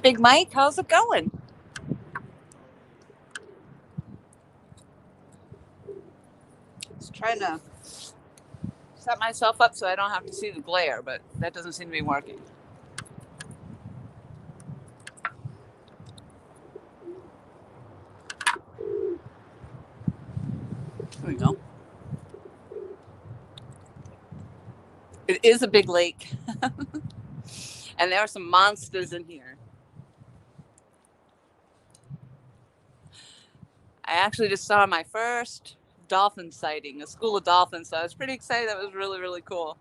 Big Mike. How's it going? Just trying to set myself up so I don't have to see the glare, but that doesn't seem to be working. There we go. It is a big lake. And there are some monsters in here. I actually just saw my first dolphin sighting, a school of dolphins, so I was pretty excited. That was really, really cool.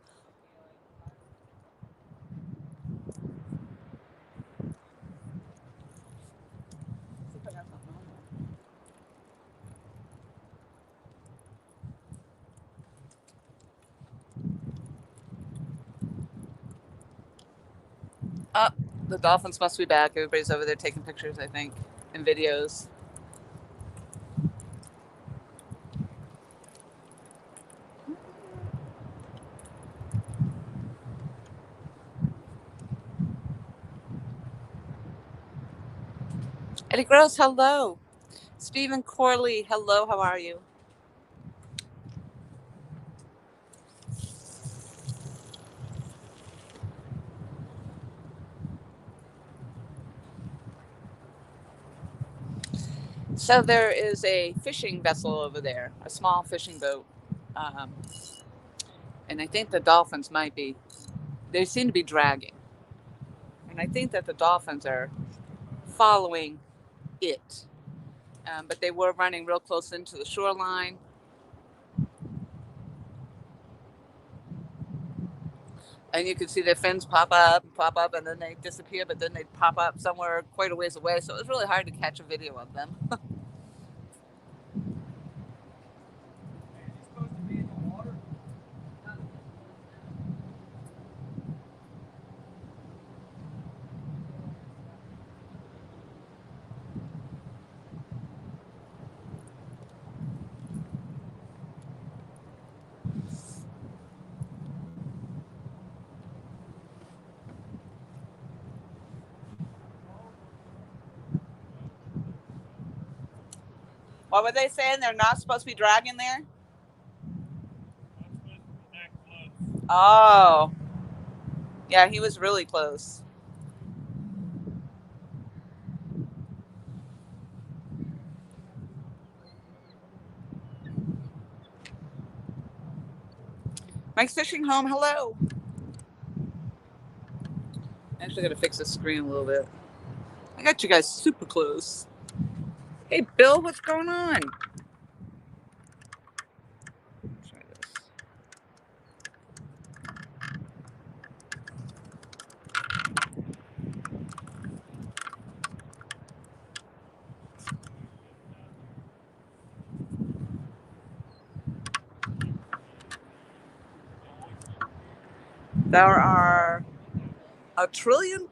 Oh, the dolphins must be back. Everybody's over there taking pictures, I think, and videos. Eddie Gross, hello. Stephen Corley, hello, how are you? So there is a fishing vessel over there, a small fishing boat. And I think the dolphins they seem to be dragging. And I think that the dolphins are following it. But they were running real close into the shoreline. And you could see their fins pop up, and then they disappear, but then they'd pop up somewhere quite a ways away. So it was really hard to catch a video of them. What were they saying? They're not supposed to be dragging there? Oh. Yeah, he was really close. Mike's Fishing Home, hello. Actually, gotta fix the screen a little bit. I got you guys super close. Hey, Bill, what's going on? Try this. There are a trillion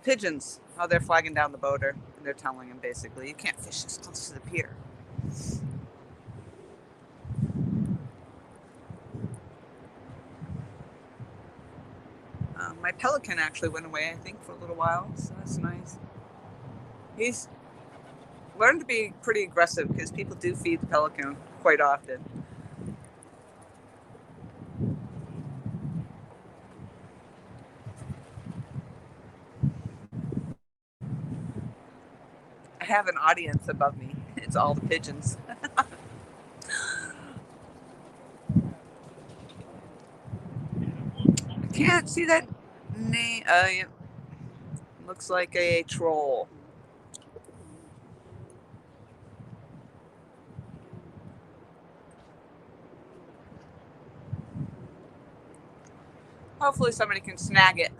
pigeons. Oh, they're flagging down the boater. They're telling him basically, you can't fish this close to the pier. My pelican actually went away, I think, for a little while, so that's nice. He's learned to be pretty aggressive because people do feed the pelican quite often. I have an audience above me. It's all the pigeons. I can't see that name. Yeah. Looks like a troll. Hopefully somebody can snag it.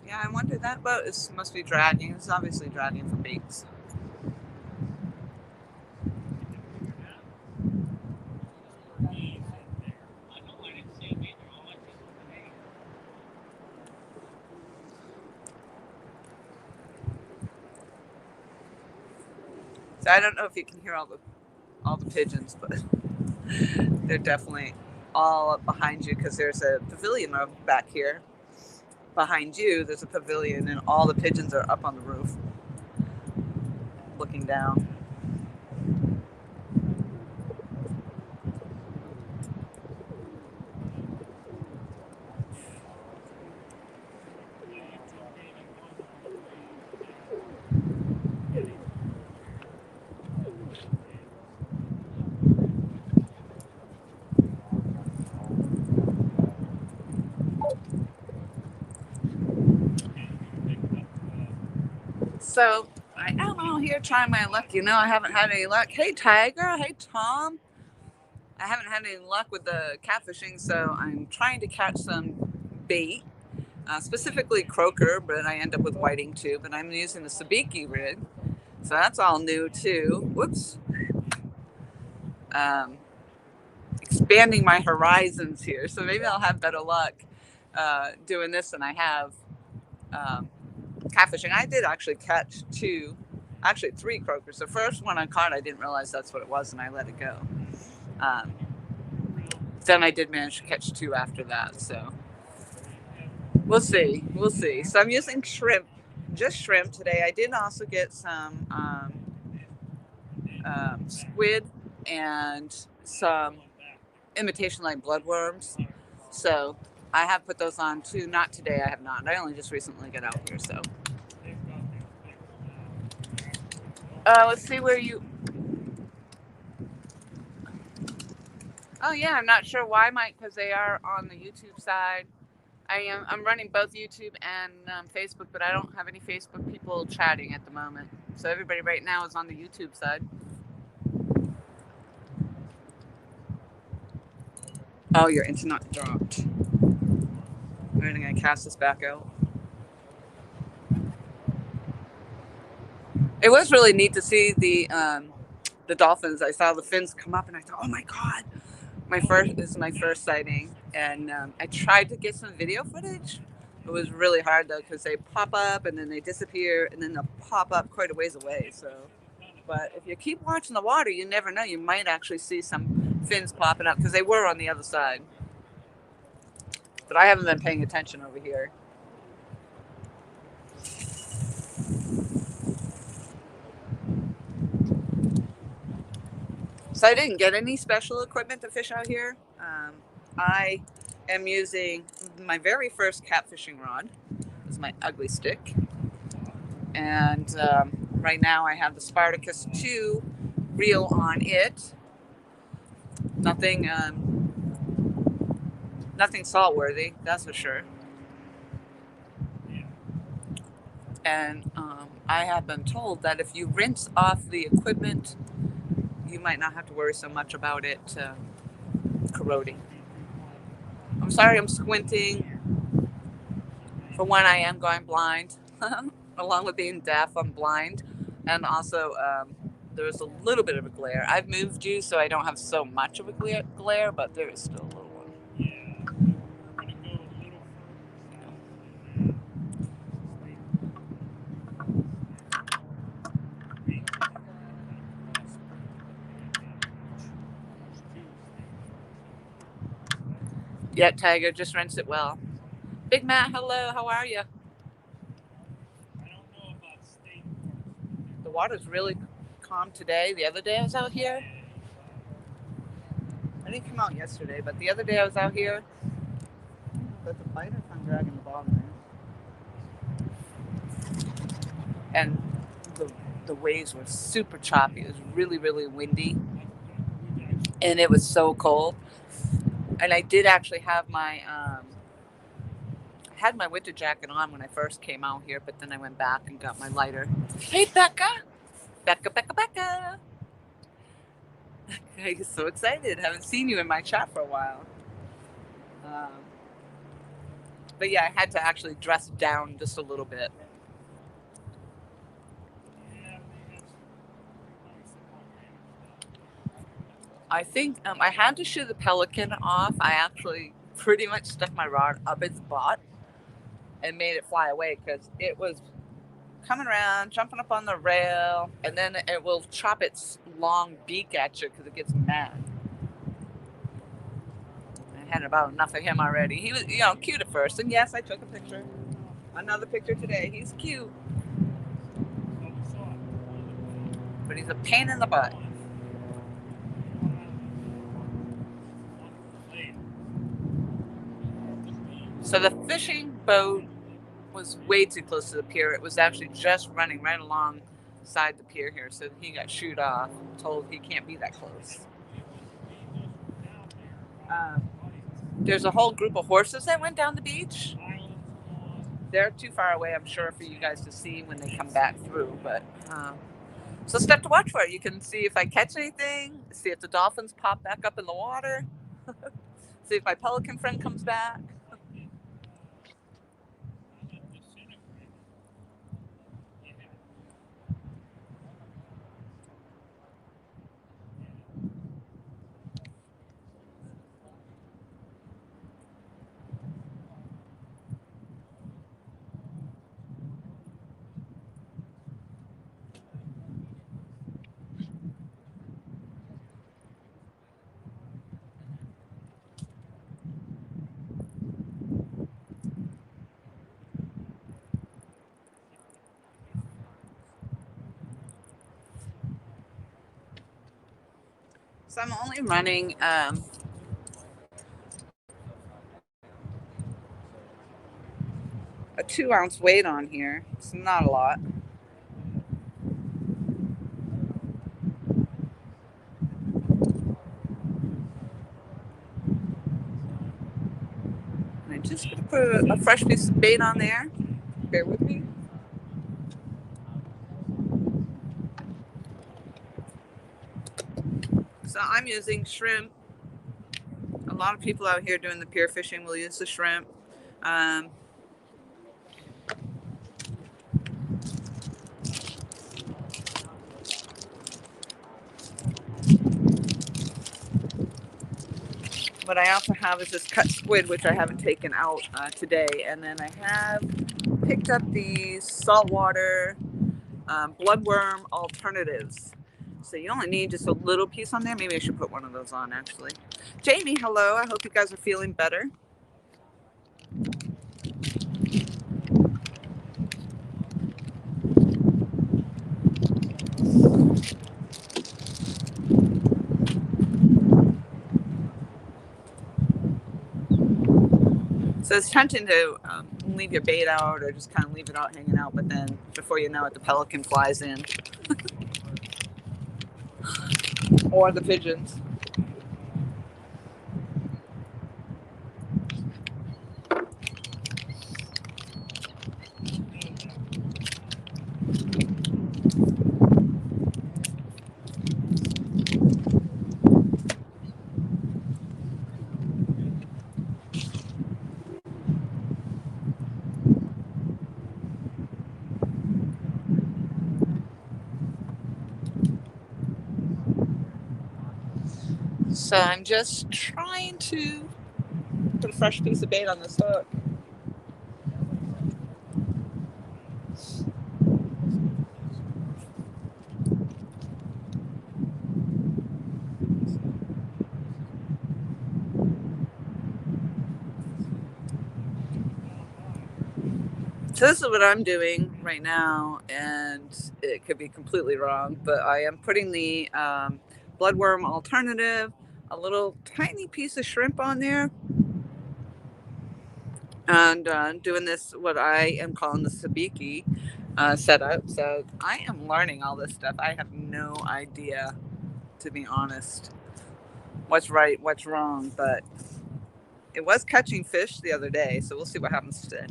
Yeah, I wonder, that boat must be dragging. It's obviously dragging for baits. So I don't know if you can hear all the pigeons, but they're definitely all up behind you because there's a pavilion back here. Behind you, there's a pavilion, and all the pigeons are up on the roof, looking down. So I am out here trying my luck. I haven't had any luck. Hey, Tiger. Hey, Tom. I haven't had any luck with the catfishing, so I'm trying to catch some bait, specifically croaker, but I end up with whiting too. But I'm using the sabiki rig, so that's all new too. Whoops. Expanding my horizons here, so maybe I'll have better luck doing this than I have catfishing. I did actually catch three croakers. The first one I caught, I didn't realize that's what it was, and I let it go. Then I did manage to catch two after that, so we'll see. So I'm using shrimp, just shrimp today. I did also get some squid and some imitation like bloodworms. So I have put those on too. Not today, I have not. I only just recently got out here, so. Let's see where you. Oh yeah, I'm not sure why, Mike, because they are on the YouTube side. I'm running both YouTube and Facebook, but I don't have any Facebook people chatting at the moment. So everybody right now is on the YouTube side. Oh, your internet dropped. I'm going to cast this back out. It was really neat to see the dolphins. I saw the fins come up, and I thought, oh my god, this is my first sighting. And I tried to get some video footage. It was really hard though because they pop up and then they disappear and then they'll pop up quite a ways away. So, but if you keep watching the water, you never know. You might actually see some fins popping up because they were on the other side. But I haven't been paying attention over here. So I didn't get any special equipment to fish out here. I am using my very first catfishing rod. This is my ugly stick. And right now I have the Spartacus 2 reel on it. Nothing saltworthy, that's for sure. And I have been told that if you rinse off the equipment, you might not have to worry so much about it corroding. I'm sorry I'm squinting. For one, I am going blind. Along with being deaf, I'm blind. And also, there's a little bit of a glare. I've moved you so I don't have so much of a glare, but there is still a little one. Yeah, Tiger, just rinse it well. Big Matt, hello, how are you? The water's really calm today. The other day I was out here. I didn't come out yesterday, but the other day I was out here. That's a biter if I'm dragging the bottom there. And the waves were super choppy. It was really, really windy. And it was so cold. And I did actually have my I had my winter jacket on when I first came out here, but then I went back and got my lighter. Hey, Becca! Becca! I'm so excited. Haven't seen you in my chat for a while. But yeah, I had to actually dress down just a little bit. I think I had to shoo the pelican off. I actually pretty much stuck my rod up its butt and made it fly away because it was coming around, jumping up on the rail, and then it will chop its long beak at you because it gets mad. I had about enough of him already. He was, cute at first, and yes, I took a picture. Another picture today. He's cute, but he's a pain in the butt. So the fishing boat was way too close to the pier. It was actually just running right alongside the pier here, so he got shooed off, told he can't be that close. There's a whole group of horses that went down the beach. They're too far away, I'm sure, for you guys to see when they come back through, but so stuff to watch for. You can see if I catch anything, see if the dolphins pop back up in the water, see if my pelican friend comes back. So I'm only running a 2-ounce weight on here. It's not a lot. And I'm just going to put a fresh piece of bait on there. Bear with me. So I'm using shrimp. A lot of people out here doing the pier fishing will use the shrimp. What I also have is this cut squid, which I haven't taken out today. And then I have picked up these saltwater bloodworm alternatives. So you only need just a little piece on there. Maybe I should put one of those on, actually. Jamie, hello. I hope you guys are feeling better. So it's tempting to leave your bait out or just kind of leave it out hanging out, but then before you know it, the pelican flies in. Or the pigeons. So I'm just trying to put a fresh piece of bait on this hook. So this is what I'm doing right now, and it could be completely wrong, but I am putting the bloodworm alternative, a little tiny piece of shrimp on there, and doing this, what I am calling the sabiki setup. So I am learning all this stuff. I have no idea, to be honest, what's right, what's wrong, but it was catching fish the other day, so we'll see what happens today.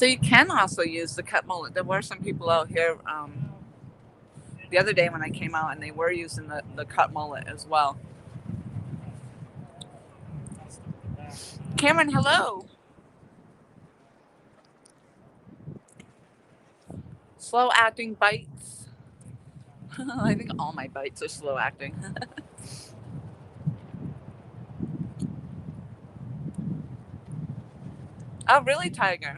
So you can also use the cut mullet. There were some people out here the other day when I came out, and they were using the cut mullet as well. Cameron, hello. Slow acting bites. I think all my bites are slow acting. Oh, really, Tiger?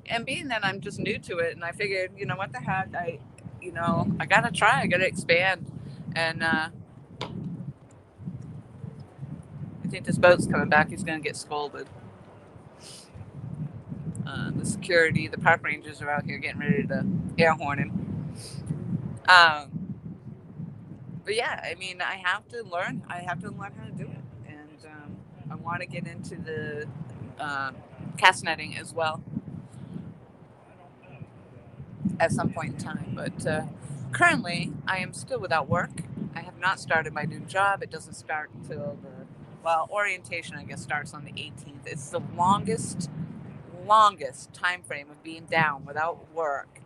And being that I'm just new to it, and I figured, what the heck, I gotta try, I gotta expand, and I think this boat's coming back. He's gonna get scolded. The security, the park rangers are out here getting ready to air horn him. But yeah, I mean, I have to learn. I have to learn how to do it, and I want to get into the cast netting as well at some point in time. But currently, I am still without work. I have not started my new job. It doesn't start until orientation, I guess, starts on the 18th. It's the longest time frame of being down without work,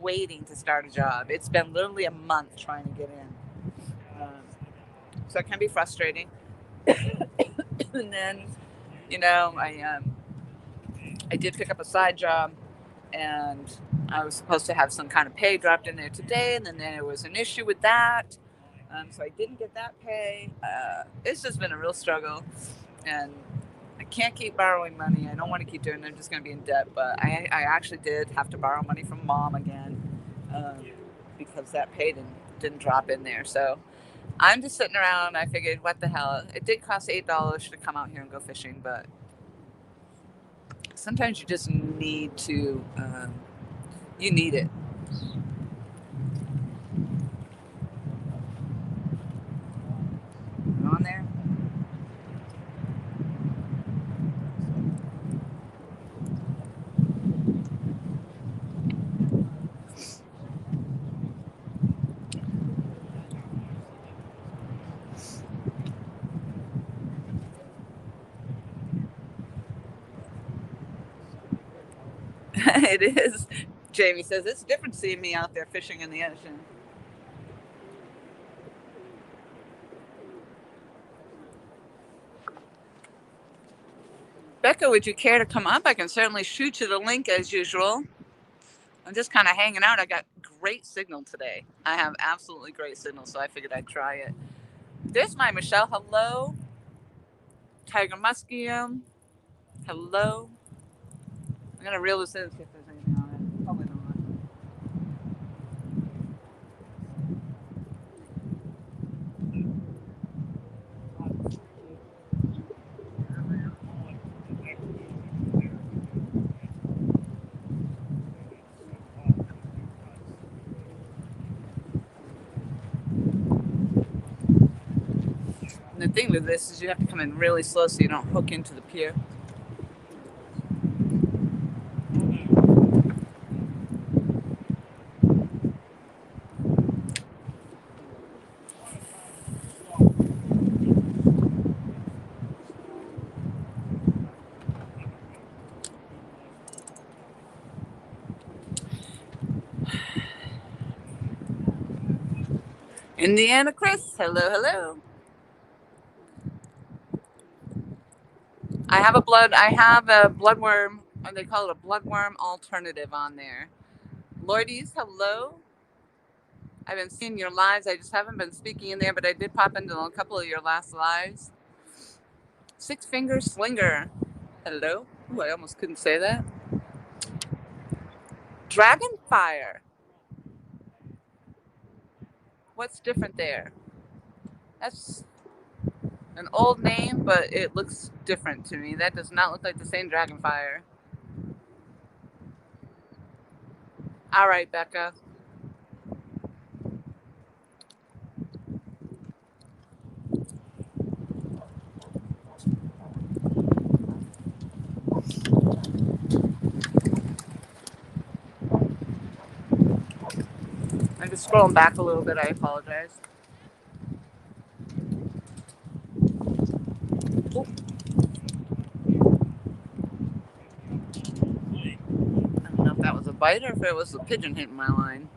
waiting to start a job. It's been literally a month trying to get in. So it can be frustrating. And then, I did pick up a side job, and I was supposed to have some kind of pay dropped in there today, and then there was an issue with that. So I didn't get that pay. It's just been a real struggle, and I can't keep borrowing money. I don't want to keep doing it. I'm just going to be in debt. But I actually did have to borrow money from Mom again because that pay didn't drop in there. So I'm just sitting around. I figured, what the hell? It did cost $8 to come out here and go fishing, but sometimes you just need to, you need it. On there. It is. Jamie says it's different seeing me out there fishing in the ocean. Becca, would you care to come up? I can certainly shoot you the link as usual. I'm just kind of hanging out. I got great signal today. I have absolutely great signal, so I figured I'd try it. There's my Michelle. Hello. Tiger Muscium. Hello. I'm going to reel this in and see if there's anything on it. Probably not. And the thing with this is you have to come in really slow so you don't hook into the pier. Indiana Chris, hello. I have a bloodworm, or they call it a bloodworm alternative on there. Lloydies, hello. I've been seeing your lives. I just haven't been speaking in there, but I did pop into a couple of your last lives. Six Finger Slinger, hello. Ooh, I almost couldn't say that. Dragonfire. What's different there? That's an old name, but it looks different to me. That does not look like the same Dragonfire. All right, Becca. I'm just scrolling back a little bit. I apologize. bite or if it was the pigeon hitting my line.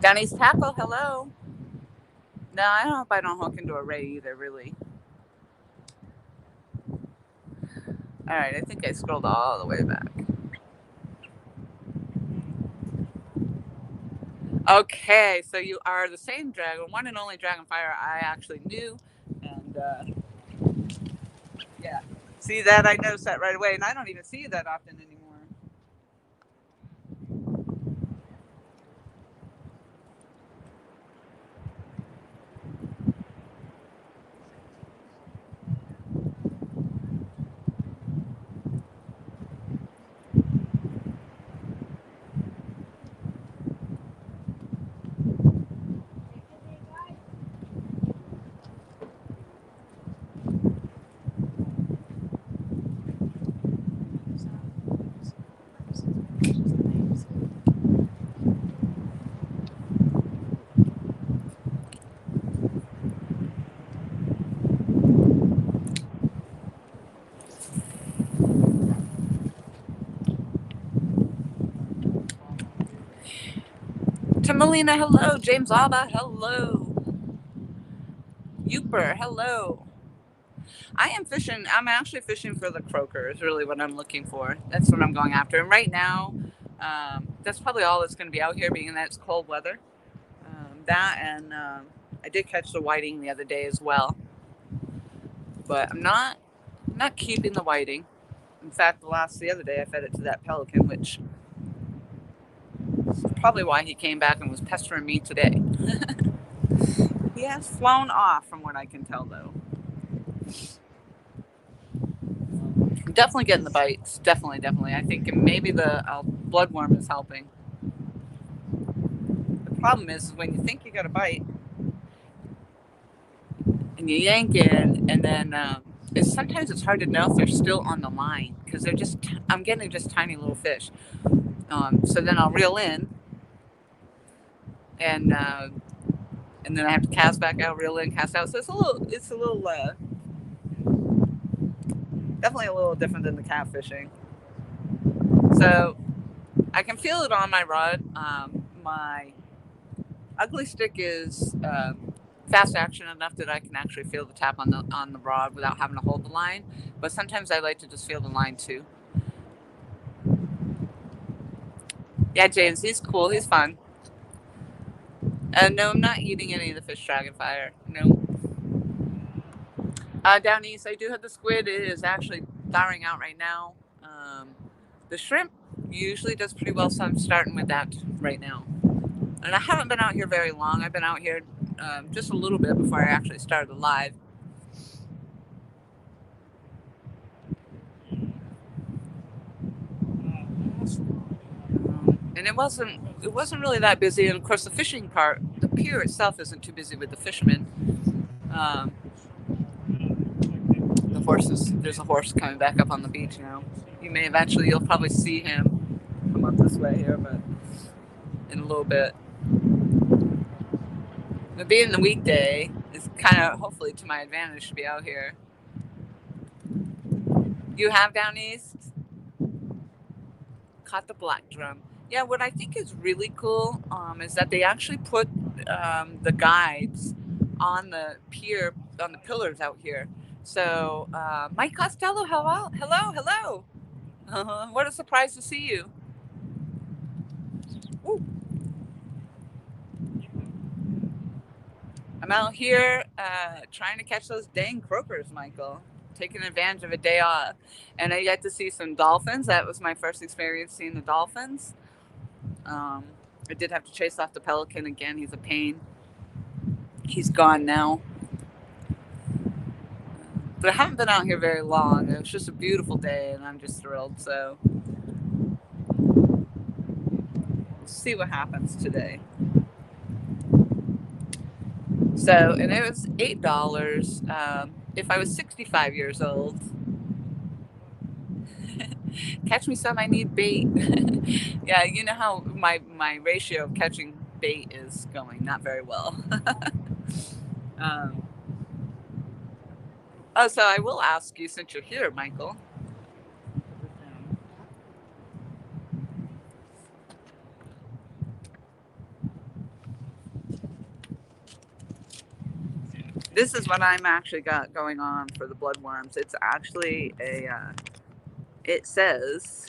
Downey's Tackle, hello. No, I don't hope I don't hook into a ray either, really. All right, I think I scrolled all the way back. Okay, so you are the same dragon, one and only dragonfire I actually knew. And yeah, see that? I noticed that right away, and I don't even see you that often anymore. Tamalina, hello. James Alba, hello. Uper, hello. I am fishing. I'm actually fishing for the croaker is really what I'm looking for. That's what I'm going after. And right now, that's probably all that's going to be out here, being that it's cold weather. That and I did catch the whiting the other day as well, but I'm not keeping the whiting. In fact, the other day I fed it to that pelican, which is probably why he came back and was pestering me today. He has flown off, from what I can tell, though. Definitely getting the bites. Definitely. I think maybe the bloodworm is helping. The problem is when you think you got a bite and you yank in, and then sometimes it's hard to know if they're still on the line because I'm getting just tiny little fish. So then I'll reel in, and then I have to cast back out, reel in, cast out. So it's a little definitely a little different than the catfishing. So I can feel it on my rod. My ugly stick is fast action enough that I can actually feel the tap on the rod without having to hold the line. But sometimes I like to just feel the line too. Yeah, James, he's cool. He's fun. No, I'm not eating any of the fish dragonfire. No. Down east, I do have the squid. It is actually thawing out right now. The shrimp usually does pretty well, so I'm starting with that right now. And I haven't been out here very long. I've been out here just a little bit before I actually started live. And it wasn't really that busy. And of course, the fishing part, the pier itself isn't too busy with the fishermen. The horses. There's a horse coming back up on the beach now. You'll probably see him come up this way here, but in a little bit. But being the weekday is kind of hopefully to my advantage to be out here. You have down east caught the black drum. Yeah, what I think is really cool is that they actually put the guides on the pier, on the pillars out here. So, Mike Costello, hello. What a surprise to see you. Ooh. I'm out here trying to catch those dang croakers, Michael. Taking advantage of a day off. And I get to see some dolphins. That was my first experience seeing the dolphins. I did have to chase off the pelican again. He's a pain. He's gone now. But I haven't been out here very long. It was just a beautiful day, and I'm just thrilled. So, we'll see what happens today. So, and it was $8. If I was 65 years old, catch me some, I need bait. Yeah, you know how my ratio of catching bait is going not very well. So I will ask you, since you're here, Michael, This is what I'm actually got going on for the bloodworms. It's actually it says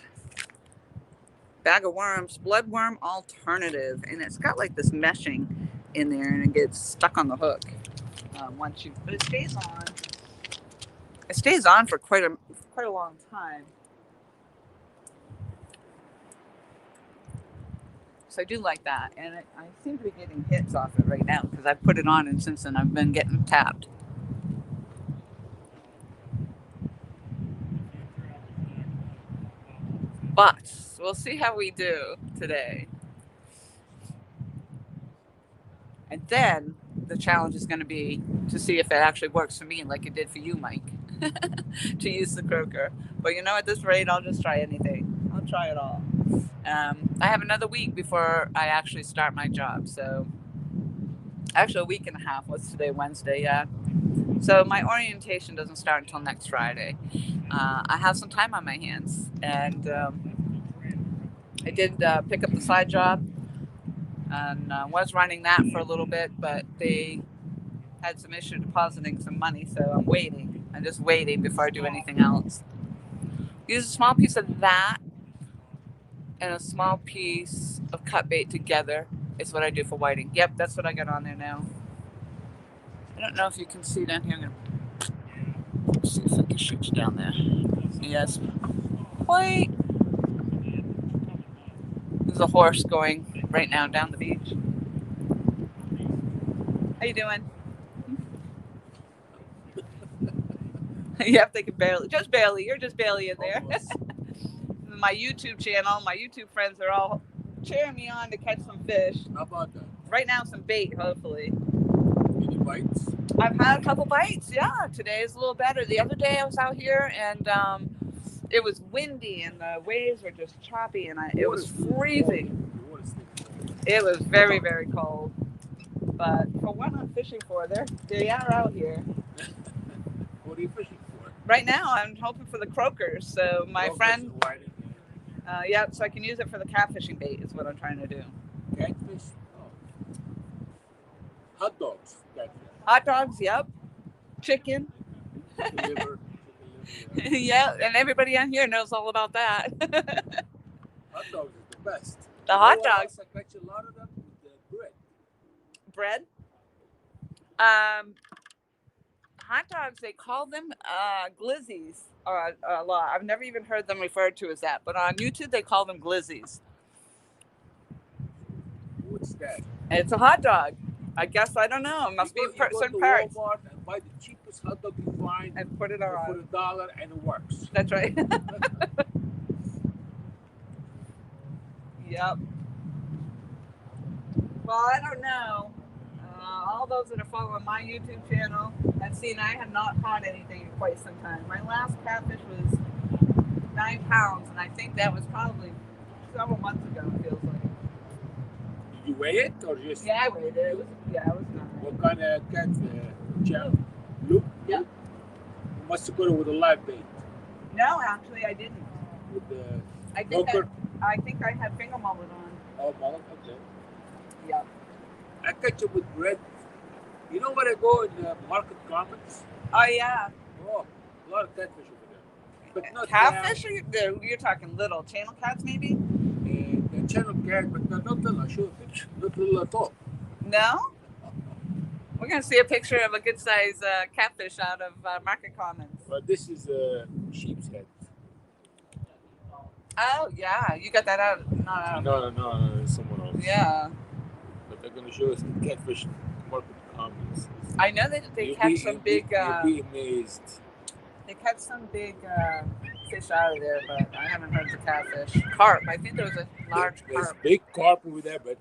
bag of worms, bloodworm alternative. And it's got like this meshing in there and it gets stuck on the hook but it stays on. It stays on for quite a long time. So I do like that. And I seem to be getting hits off it right now because I put it on and since then I've been getting tapped. But we'll see how we do today. And then the challenge is going to be to see if it actually works for me like it did for you, Mike, to use the croaker. But you know, at this rate, I'll just try anything. I'll try it all. I have another week before I actually start my job. So actually a week and a half. What's today? Wednesday, yeah. So my orientation doesn't start until next Friday. I have some time on my hands. And I did pick up the side job and was running that for a little bit, but they had some issue depositing some money, so I'm waiting. I'm just waiting before I do anything else. Use a small piece of that and a small piece of cut bait together is what I do for whiting. Yep, that's what I got on there now. I don't know if you can see down here. I'm gonna see if I can shoot you down there. Yes. Wait. There's a horse going right now down the beach. How you doing? Yep, they can barely, just barely. You're just barely in there. My YouTube channel, my YouTube friends are all cheering me on to catch some fish. How about that? Right now, some bait, hopefully. Any bites? I've had a couple bites, yeah. Today is a little better. The other day I was out here and it was windy and the waves were just choppy and it was freezing. It was very, very cold. But for what I'm fishing for, they are out here. What are you fishing for? Right now, I'm hoping for the croakers. So my friend, yeah, so I can use it for the catfishing bait is what I'm trying to do. Catfish? Oh. Hot dogs. Catfish. Hot dogs, yep. Chicken. Chicken liver. Yeah, and everybody on here knows all about that. Hot dogs is the best. The hot dogs. I catch a lot of them with bread. Bread? Hot dogs, they call them glizzies a lot. I've never even heard them referred to as that, but on YouTube they call them glizzies. What's that? It's a hot dog. I guess, I don't know. It must be certain parts. Walmart and buy the cheapest hot dog you find and put it on. For $1 and it works. That's right. Yep. Well, I don't know. All those that are following my YouTube channel have seen I have not caught anything in quite some time. My last catfish was 9 pounds, and I think that was probably several months ago, it feels like. Did you weigh it or just? Yeah, I weighed it. It was 9. What kind of catfish? Blue? Yeah. You must have got it with a live bait. No, actually, I didn't. With the I think I had finger mullet on. Oh, mullet? Okay. Yep. I catch it with bread. You know where I go in the market commons? Oh, yeah. Oh, a lot of catfish over there. But not catfish? Or you're talking little channel cats, maybe? The channel cat, but not little. I'll show a picture. Not little at all. No? We're going to see a picture of a good size catfish out of market commons. But this is a sheep's head. Oh, yeah. You got that out? No, someone else. Yeah. But they're going to show us the catfish market commons. I know that they catch some big... You'll be amazed. They catch some big fish out of there, but I haven't heard the catfish. Carp. I think there was a large There's carp. big carp over there, but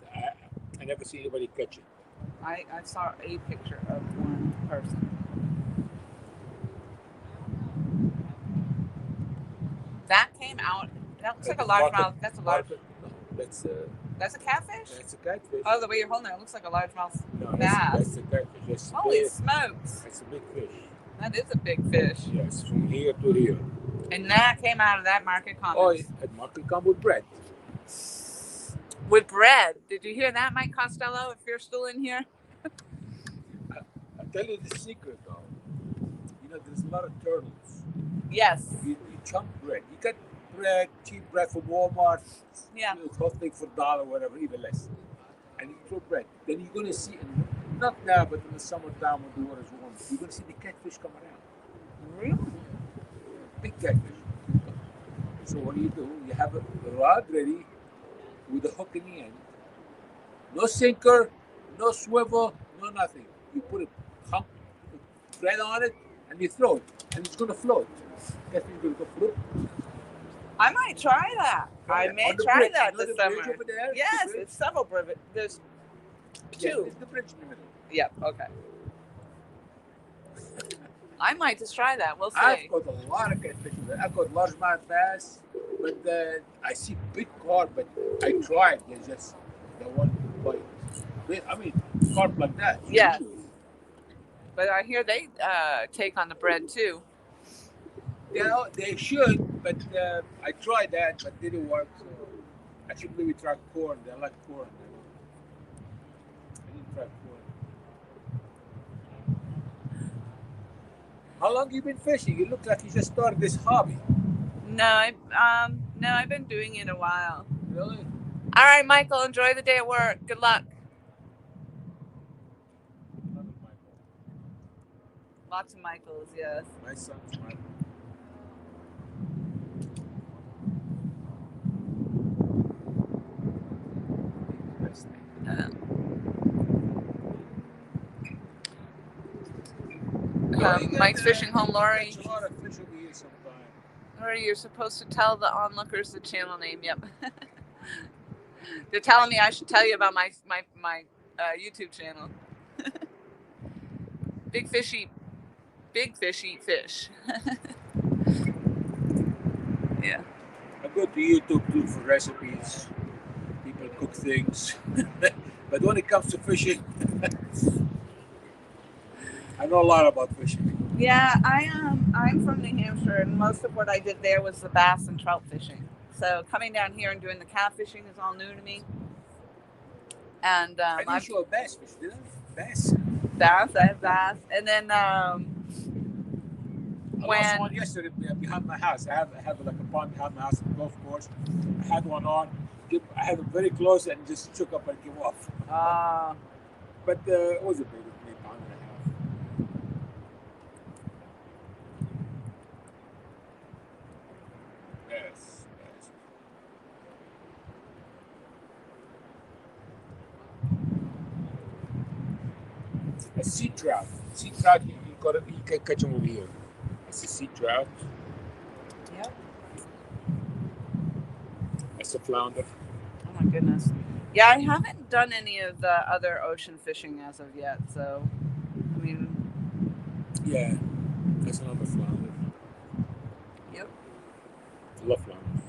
I never see anybody catch it. I saw a picture of one person. That came out... That looks like a largemouth. That's a large... No, that's a catfish? That's a catfish. Oh, the way you're holding it, it looks like a largemouth bass. That's a catfish. Holy smokes. That's a big fish. That is a big fish. Yes, from here to here. And that came out of that market commons. Oh, at market common with bread. With bread. Did you hear that, Mike Costello, if you're still in here? tell you the secret though. You know, there's a lot of turtles. Yes. You chunk bread. You get bread, cheap bread from Walmart. Yeah. It's whole thing for $1, whatever, even less. And you throw bread. Then you're gonna see, not now, but in the summertime when the water's warm, you're gonna see the catfish come around. Really? Big catfish. So what do? You have a rod ready with a hook in the end. No sinker, no swivel, no nothing. You put a hump of bread on it and you throw it, and it's gonna float. Catfish is gonna go float. I might try that. I may try bridge. that You know this the bridge summer. over there? Yes, The bridge? it's several bridges. There's Yeah, two. there's the bridge in the middle. Yep. Okay. I might just try that. We'll see. I've got a lot of catfish there. I've got largemouth bass, but I see big carp, but I tried. There's just the one bite. I mean, carp like that. Yes. But I hear they take on the bread too. You know, they should, but I tried that, but didn't work. So I should maybe try corn. They like corn. I didn't try corn. How long have you been fishing? You look like you just started this hobby. No, I've been doing it a while. Really? All right, Michael, enjoy the day at work. Good luck. Lots of Michaels, yes. My son's Michael. Mike's fishing home, Lori. A lot of fish over here sometime. Lori, you're supposed to tell the onlookers the channel name. Yep. They're telling me I should tell you about my YouTube channel. Big fish eat fish. Yeah. I go to YouTube too for recipes. People cook things. But when it comes to fishing, I know a lot about fishing. Yeah, I'm from New Hampshire, and most of what I did there was the bass and trout fishing. So coming down here and doing the catfishing is all new to me. And I show a bass fish, didn't I? Bass. I have bass, and then I lost one yesterday behind my house. I have like a pond behind my house, a golf course. I had one on. I had it very close and just shook up and came off. But it was a big pound and a half. Yes. A sea trout. Sea trout, you can catch them over here. It's a sea trout. Yep. That's a flounder. Oh my goodness. Yeah, I haven't done any of the other ocean fishing as of yet. So, I mean. Yeah, that's another flounder. Yep. I love flounders.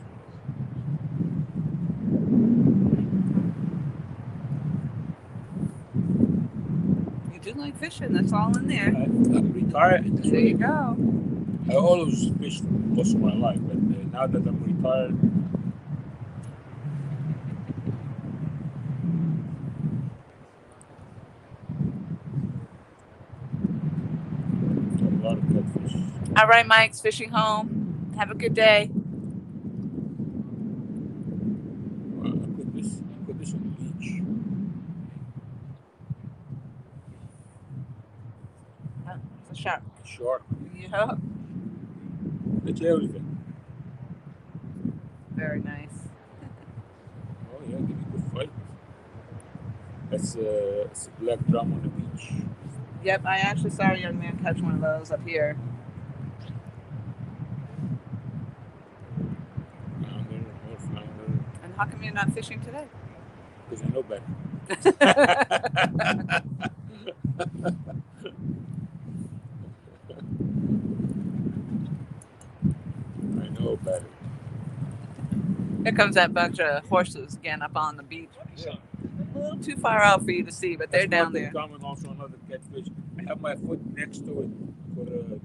You do like fishing. That's all in there. I'm retired. There you go. I always fished most of my life, but now that I'm retired, a lot of catfish. All right, Mike's fishing home. Have a good day. I put this on the beach. Oh, it's a shark. Shark. Yeah. That's everything. Very nice. Oh yeah, give me a good fight. That's it's a black drum on the beach. Yep, I actually saw a young man catch one of those up here. Flounder, more flounder. And how come you're not fishing today? Because I know better. I know better. Here comes that bunch of horses again up on the beach. Yeah. A little too far out for you to see, but they're down there. Common, also another catfish. I have my foot next to it for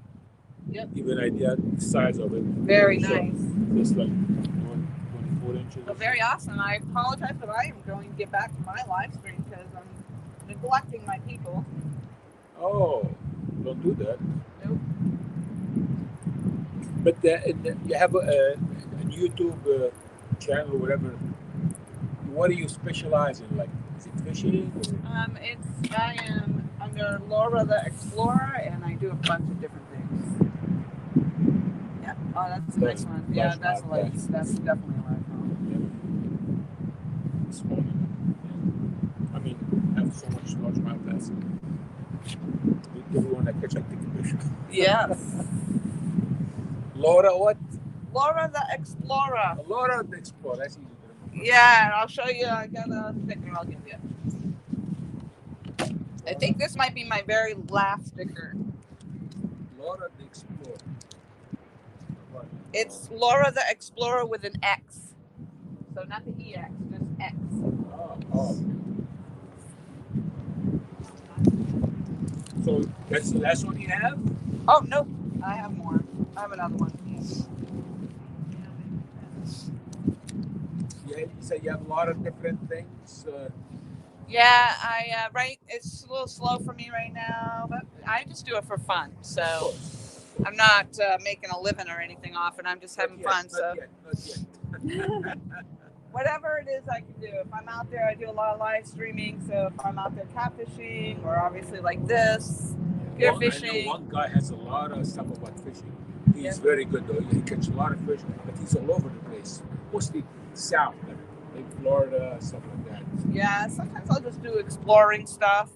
Yep. give an idea the size of it. Very nice. It's like 24 inches. So very awesome. I apologize, but I am going to get back to my live stream because I'm neglecting my people. Oh, don't do that. Nope. But you have a YouTube channel or whatever. What do you specialize in? Like, is it fishing? I am under Laura the Explorer, and I do a bunch of different things. Yeah. Oh, that's a nice one. Yeah, that's definitely a largemouth. Yeah. It's funny. Yeah. I mean, I have so much largemouth bass. Everyone I catch, I take a picture. Yes. Laura, what? Laura the Explorer. Laura the Explorer. That's easy to remember. Yeah, I'll show you. I got a sticker I'll give you. I think this might be my very last sticker. Laura the Explorer. It's Laura the Explorer with an X. So not the EX, just X. Oh. So that's the last one you have? Oh, nope. I have more. I have another one. Yeah, you said you have a lot of different things. Yeah, right. It's a little slow for me right now, but I just do it for fun. So I'm not making a living or anything off it. I'm just having fun. Not yet. Whatever it is I can do. If I'm out there, I do a lot of live streaming. So if I'm out there catfishing, or obviously like this, pier fishing. I know one guy has a lot of stuff about fishing. He's very good though. He catches a lot of fish, but he's all over the place. Mostly south, like Florida, stuff like that. Yeah, sometimes I'll just do exploring stuff.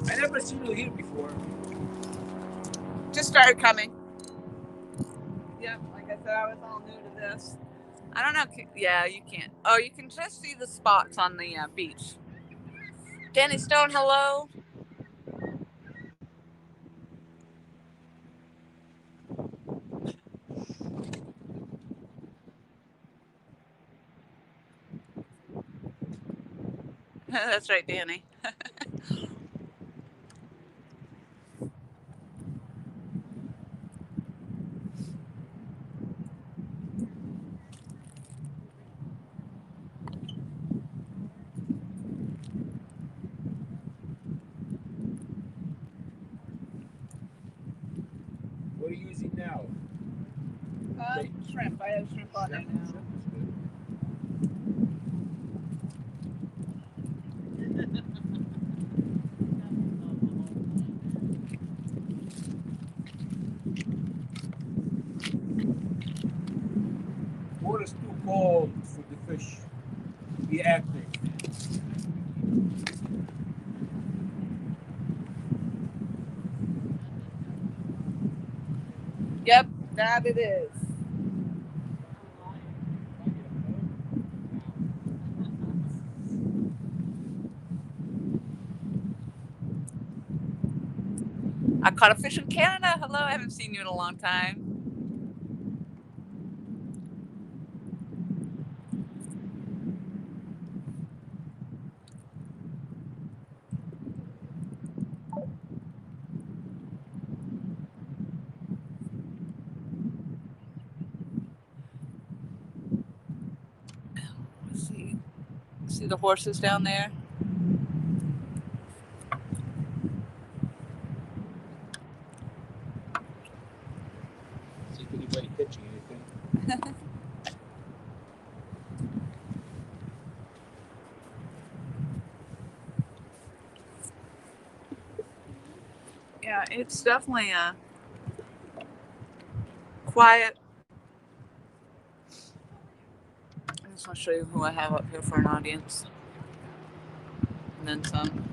I never seen you here before. Just started coming. Yep, like I said, I was all new to this. I don't know. Yeah, you can't. Oh, you can just see the spots on the beach. Danny Stone, hello. That's right, Danny. What are you using now? Shrimp. I have shrimp on there now. Water's too cold for the fish to be active. Yep, that it is. I caught a fish in Canada. Hello, I haven't seen you in a long time. Let's see. See the horses down there? See if anybody catching anything. Yeah, it's definitely quiet. I just want to show you who I have up here for an audience. And then some.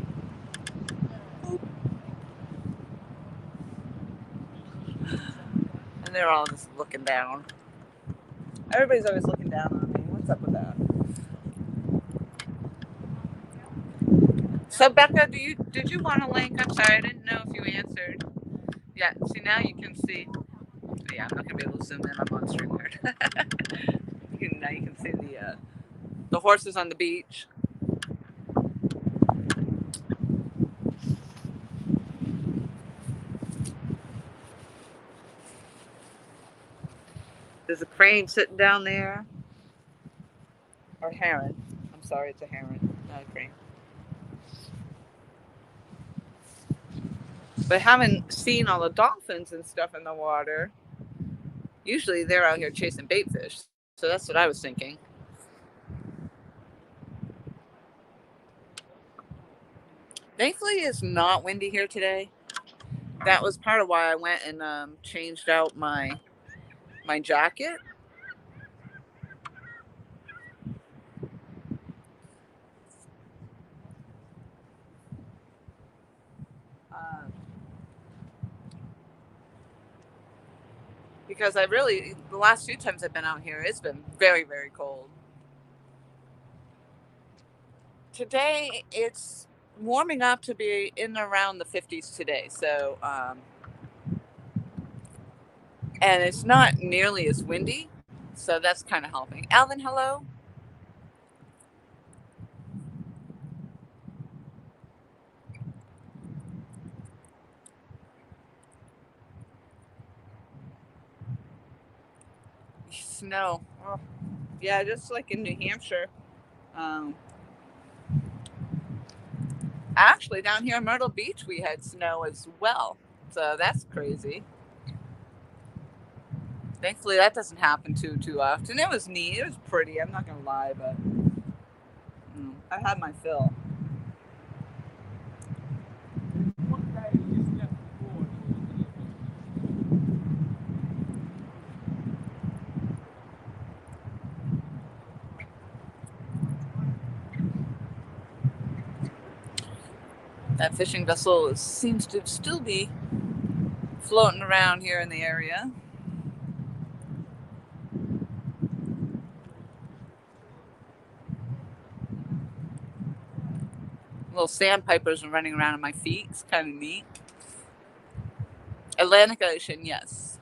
And they're all just looking down. Everybody's always looking down on me. What's up with that? So Becca, did you want a link? I'm sorry, I didn't know if you answered. Yeah, see now you can see. Yeah, I'm not gonna be able to zoom in. I'm on StreamYard. Now you can see the horses on the beach. There's a crane sitting down there. Or heron. I'm sorry, it's a heron, not a crane. But haven't seen all the dolphins and stuff in the water. Usually they're out here chasing bait fish. So that's what I was thinking. Thankfully, it's not windy here today. That was part of why I went and changed out my jacket. Um, because the last few times I've been out here, it's been very, very cold. Today, it's warming up to be in around the 50s today. So, and it's not nearly as windy. So that's kind of helping. Alvin, hello. Snow. Oh, yeah, just like in New Hampshire. Um, Actually, down here in Myrtle Beach, we had snow as well. So that's crazy. Thankfully, that doesn't happen too often. It was neat. It was pretty. I'm not gonna lie, but I had my fill. That fishing vessel seems to still be floating around here in the area. Little sandpipers are running around on my feet. It's kind of neat. Atlantic Ocean, yes.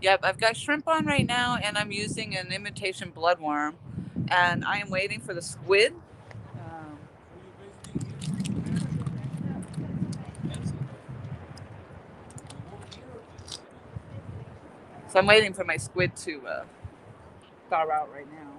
Yep, I've got shrimp on right now, and I'm using an imitation bloodworm, and I am waiting for the squid. So I'm waiting for my squid to thaw out right now.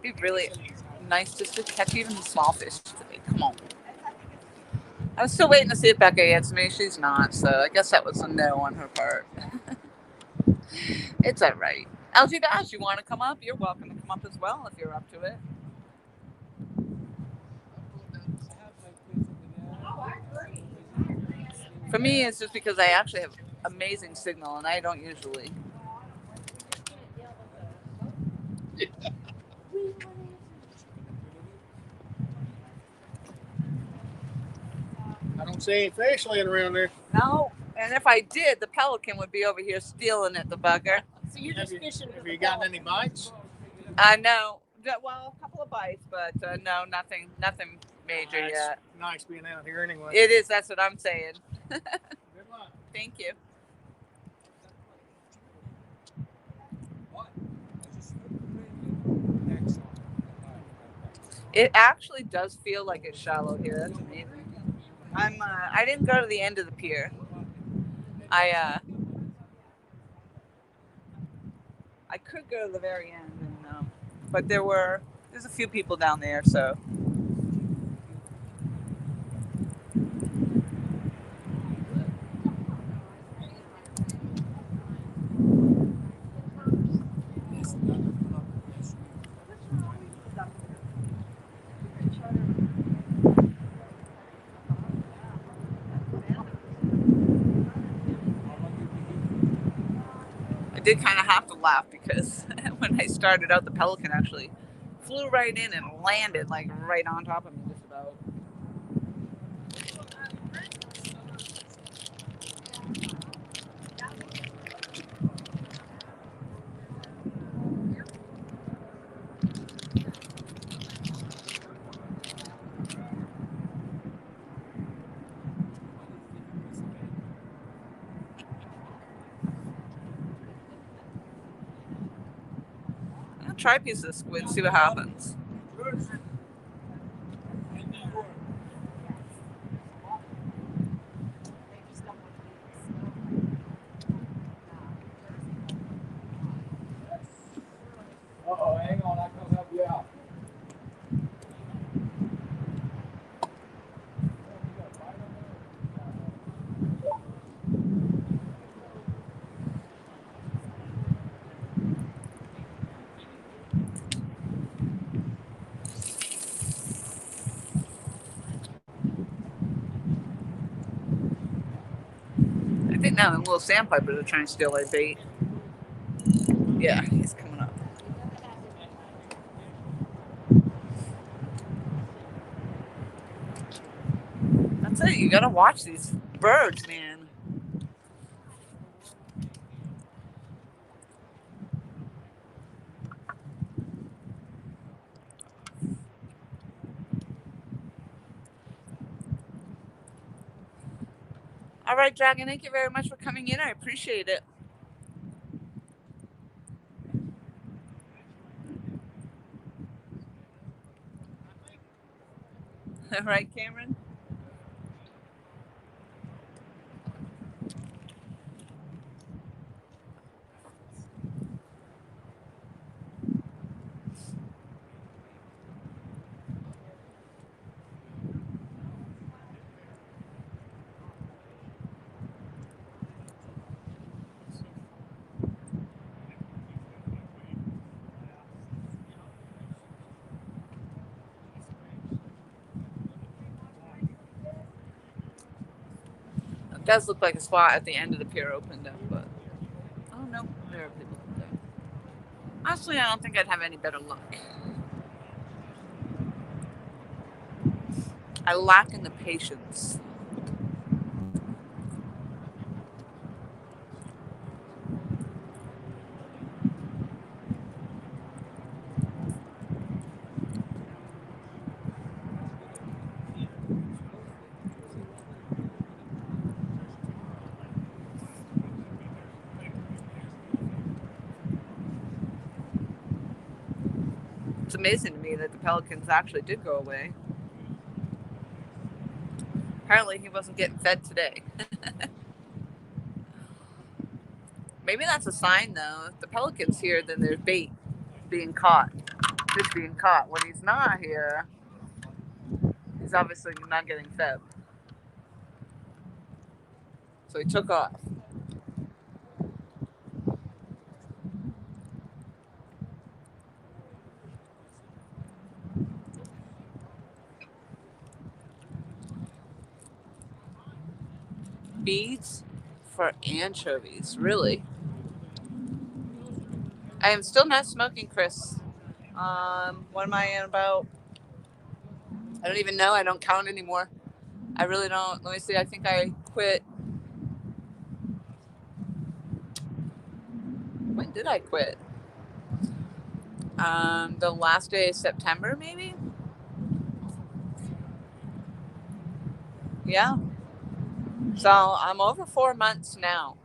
It'd be really nice just to catch even the small fish today. Come on. I was still waiting to see if Becca answered me. She's not, so I guess that was a no on her part. It's all right. LG Bash, you want to come up? You're welcome to come up as well if you're up to it. For me, it's just because I actually have amazing signal, and I don't usually. I don't see any fish laying around there. No, and if I did, the pelican would be over here stealing it, the bugger. So you're just fishing. Have you gotten any bites? No. Well, a couple of bites, but no, nothing major yet. Nice being out here anyway. It is. That's what I'm saying. Good luck. Thank you. It actually does feel like it's shallow here. That's amazing. I didn't go to the end of the pier. I could go to the very end, but there's a few people down there, so. I did kind of have to laugh because when I started out, the pelican actually flew right in and landed like right on top of me just about. try a piece of the squid, see what happens. Uh-oh, hang on, I come help you out. I think now the little sandpipers are trying to steal our bait. Yeah, he's coming up. That's it. You gotta watch these birds, man. All right, Dragon, thank you very much for coming in. I appreciate it. All right, Cameron. It does look like a spot at the end of the pier opened up, but oh no, there are people up there. Honestly, I don't think I'd have any better luck. I lack in the patience. It's amazing to me that the Pelicans actually did go away. Apparently, he wasn't getting fed today. Maybe that's a sign, though. If the Pelicans here, then there's bait being caught, fish being caught. When he's not here, he's obviously not getting fed. So he took off. Beads for anchovies, really? I am still not smoking, Chris. What am I in about? I don't even know. I don't count anymore. I really don't. Let me see. I think I quit. When did I quit? The last day of September, maybe? Yeah. So I'm over 4 months now.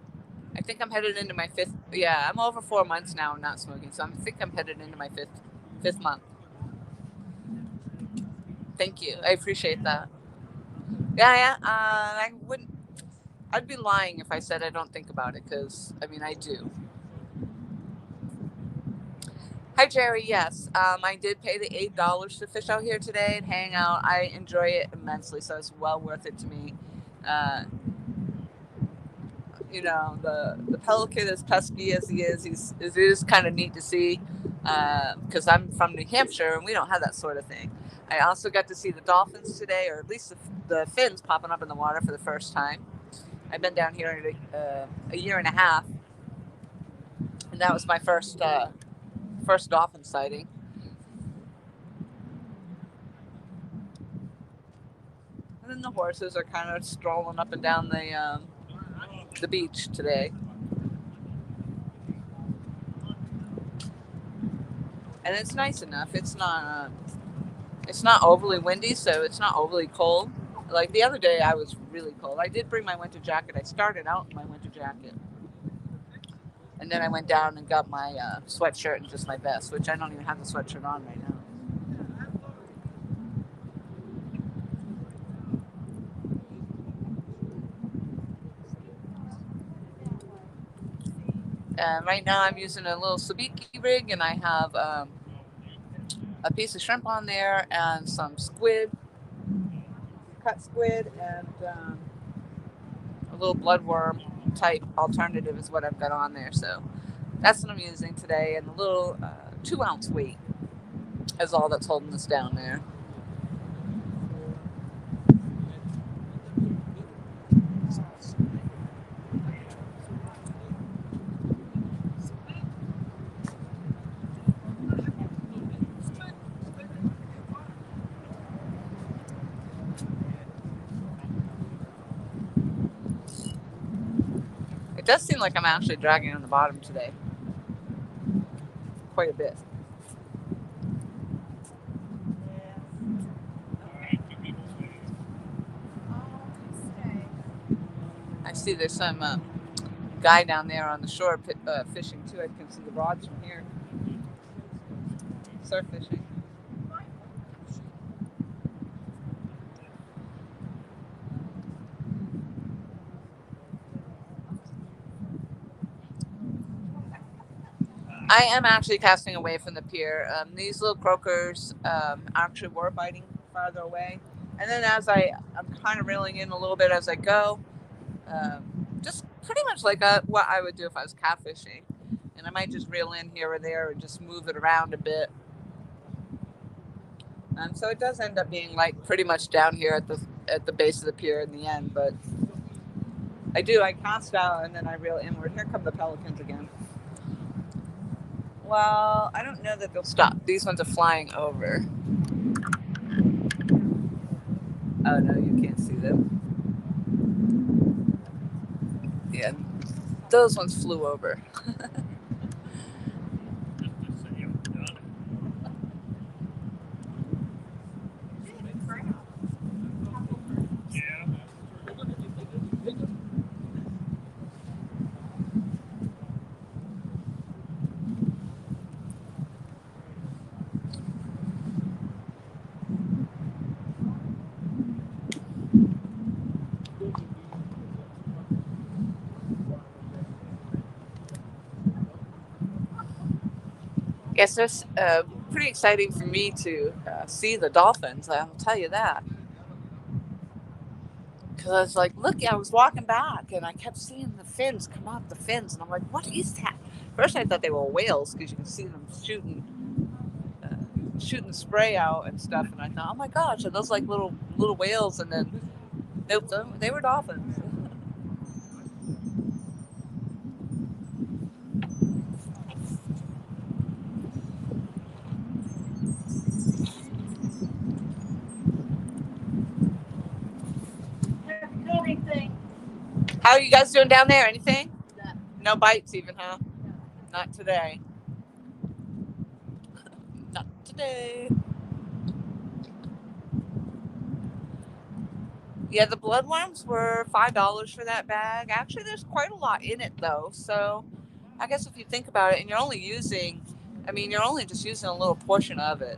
I think I'm headed into my fifth. Yeah, I'm over 4 months now not smoking. So I think I'm headed into my fifth month. Thank you. I appreciate that. Yeah. I wouldn't. I'd be lying if I said I don't think about it, because I mean I do. Hi Jerry. Yes, I did pay the $8 to fish out here today and hang out. I enjoy it immensely, so it's well worth it to me. You know, the pelican, as pesky as he is, it is kind of neat to see, because I'm from New Hampshire and we don't have that sort of thing. I also got to see the dolphins today, or at least the fins popping up in the water for the first time. I've been down here a year and a half, and that was my first dolphin sighting. And then the horses are kind of strolling up and down the beach today. And it's nice enough. It's not overly windy, so it's not overly cold. Like the other day, I was really cold. I did bring my winter jacket. I started out in my winter jacket, And then I went down and got my sweatshirt and just my vest, which I don't even have the sweatshirt on right now. And right now I'm using a little sabiki rig, and I have a piece of shrimp on there and some squid, cut squid, and a little bloodworm type alternative is what I've got on there. So that's what I'm using today, and a little 2-ounce weight is all that's holding this down there. It does seem like I'm actually dragging on the bottom today quite a bit. I see there's some guy down there on the shore fishing too. I can see the rods from here. Surf fishing. I am actually casting away from the pier. These little croakers actually were biting farther away. And then as I'm kind of reeling in a little bit as I go, just pretty much like what I would do if I was catfishing. And I might just reel in here or there and just move it around a bit. So it does end up being like pretty much down here at the base of the pier in the end. But I cast out and then I reel inward. Here come the pelicans again. Well, I don't know that they'll stop. These ones are flying over. Oh no, you can't see them. Yeah, those ones flew over. Yes, it's pretty exciting for me to see the dolphins. I'll tell you that. Because I was like, look, I was walking back and I kept seeing the fins come off the fins. And I'm like, what is that? First, I thought they were whales because you can see them shooting the spray out and stuff. And I thought, oh my gosh, are those like little whales? And then nope, they were dolphins. How are you guys doing down there? Anything? No bites even, huh? Not today. Not today. Yeah, the bloodworms were $5 for that bag. Actually, there's quite a lot in it though. So I guess if you think about it, and you're only just using a little portion of it.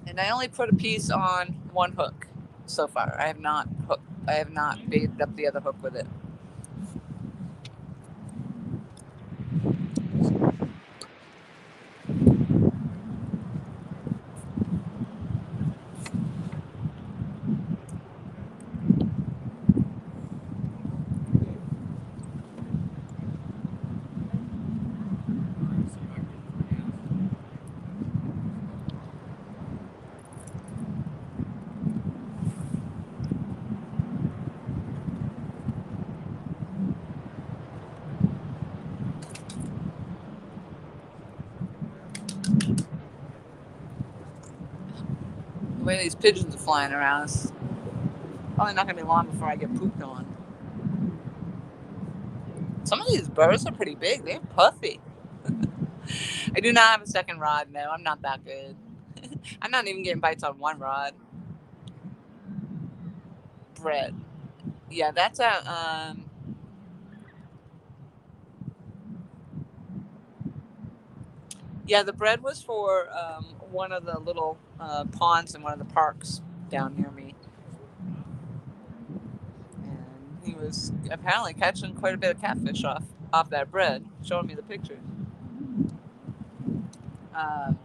And I only put a piece on one hook so far. I have not baited up the other hook with it. The way these pigeons are flying around, it's probably not going to be long before I get pooped on. Some of these birds are pretty big. They're puffy. I do not have a second rod. No, I'm not that good. I'm not even getting bites on one rod. Bread. Yeah, that's a yeah, the bread was for one of the little ponds in one of the parks down near me. And he was apparently catching quite a bit of catfish off that bread, showing me the pictures. Um,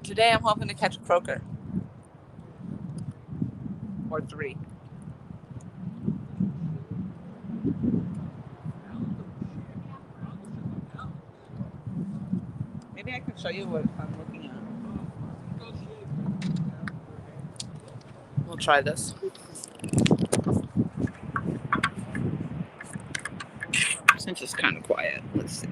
Today I'm hoping to catch a croaker. Or 3. Maybe I can show you what I'm looking at. We'll try this. Since it's kind of quiet. Let's see.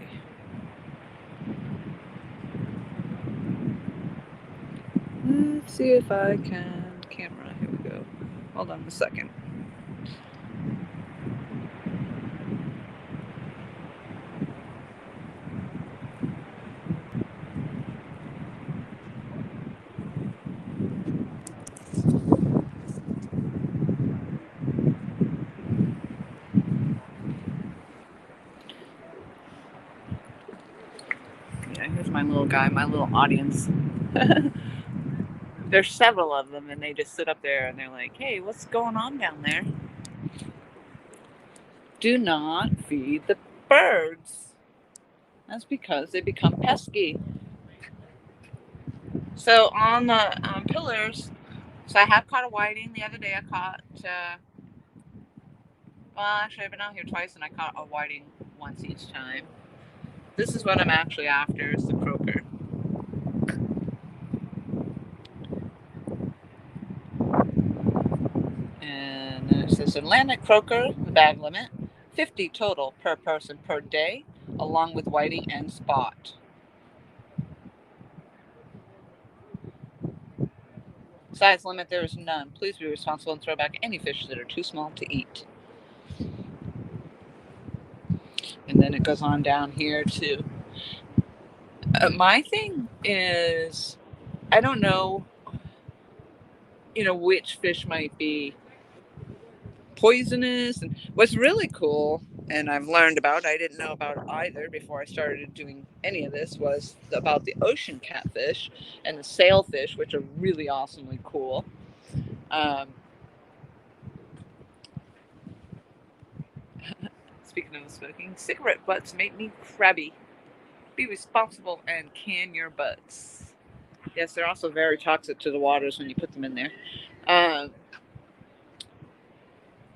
Let's see if I can camera. Here we go. Hold on a second. Yeah, here's my little guy, my little audience. There's several of them, and they just sit up there and they're like, hey, what's going on down there? Do not feed the birds. That's because they become pesky. So on the pillars, so I have caught a whiting. The other day I caught, well, actually I've been out here twice and I caught a whiting once each time. This is what I'm actually after, is the croaker. And then it says Atlantic croaker, the bag limit, 50 total per person per day, along with whiting and spot. Size limit, there is none. Please be responsible and throw back any fish that are too small to eat. And then it goes on down here to, my thing is, I don't know, which fish might be poisonous. And what's really cool, and I've learned about, I didn't know about either before I started doing any of this, was about the ocean catfish and the sailfish, which are really awesomely cool. Speaking of smoking, cigarette butts make me crabby. Be responsible and can your butts. Yes, they're also very toxic to the waters when you put them in there.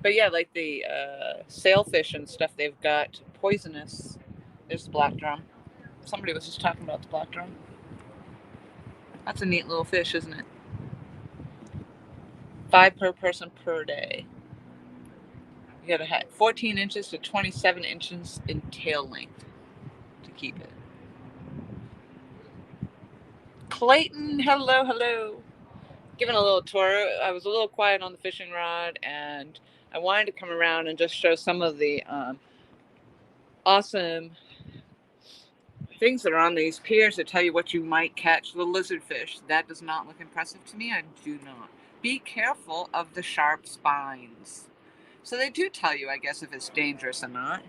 But yeah, like the sailfish and stuff, they've got poisonous. There's the black drum. Somebody was just talking about the black drum. That's a neat little fish, isn't it? 5 per person per day. You gotta have 14 inches to 27 inches in tail length to keep it. Clayton, hello. Giving a little tour. I was a little quiet on the fishing rod, and I wanted to come around and just show some of the awesome things that are on these piers that tell you what you might catch. The lizardfish. That does not look impressive to me. I do not. Be careful of the sharp spines. So they do tell you, I guess, if it's dangerous or not.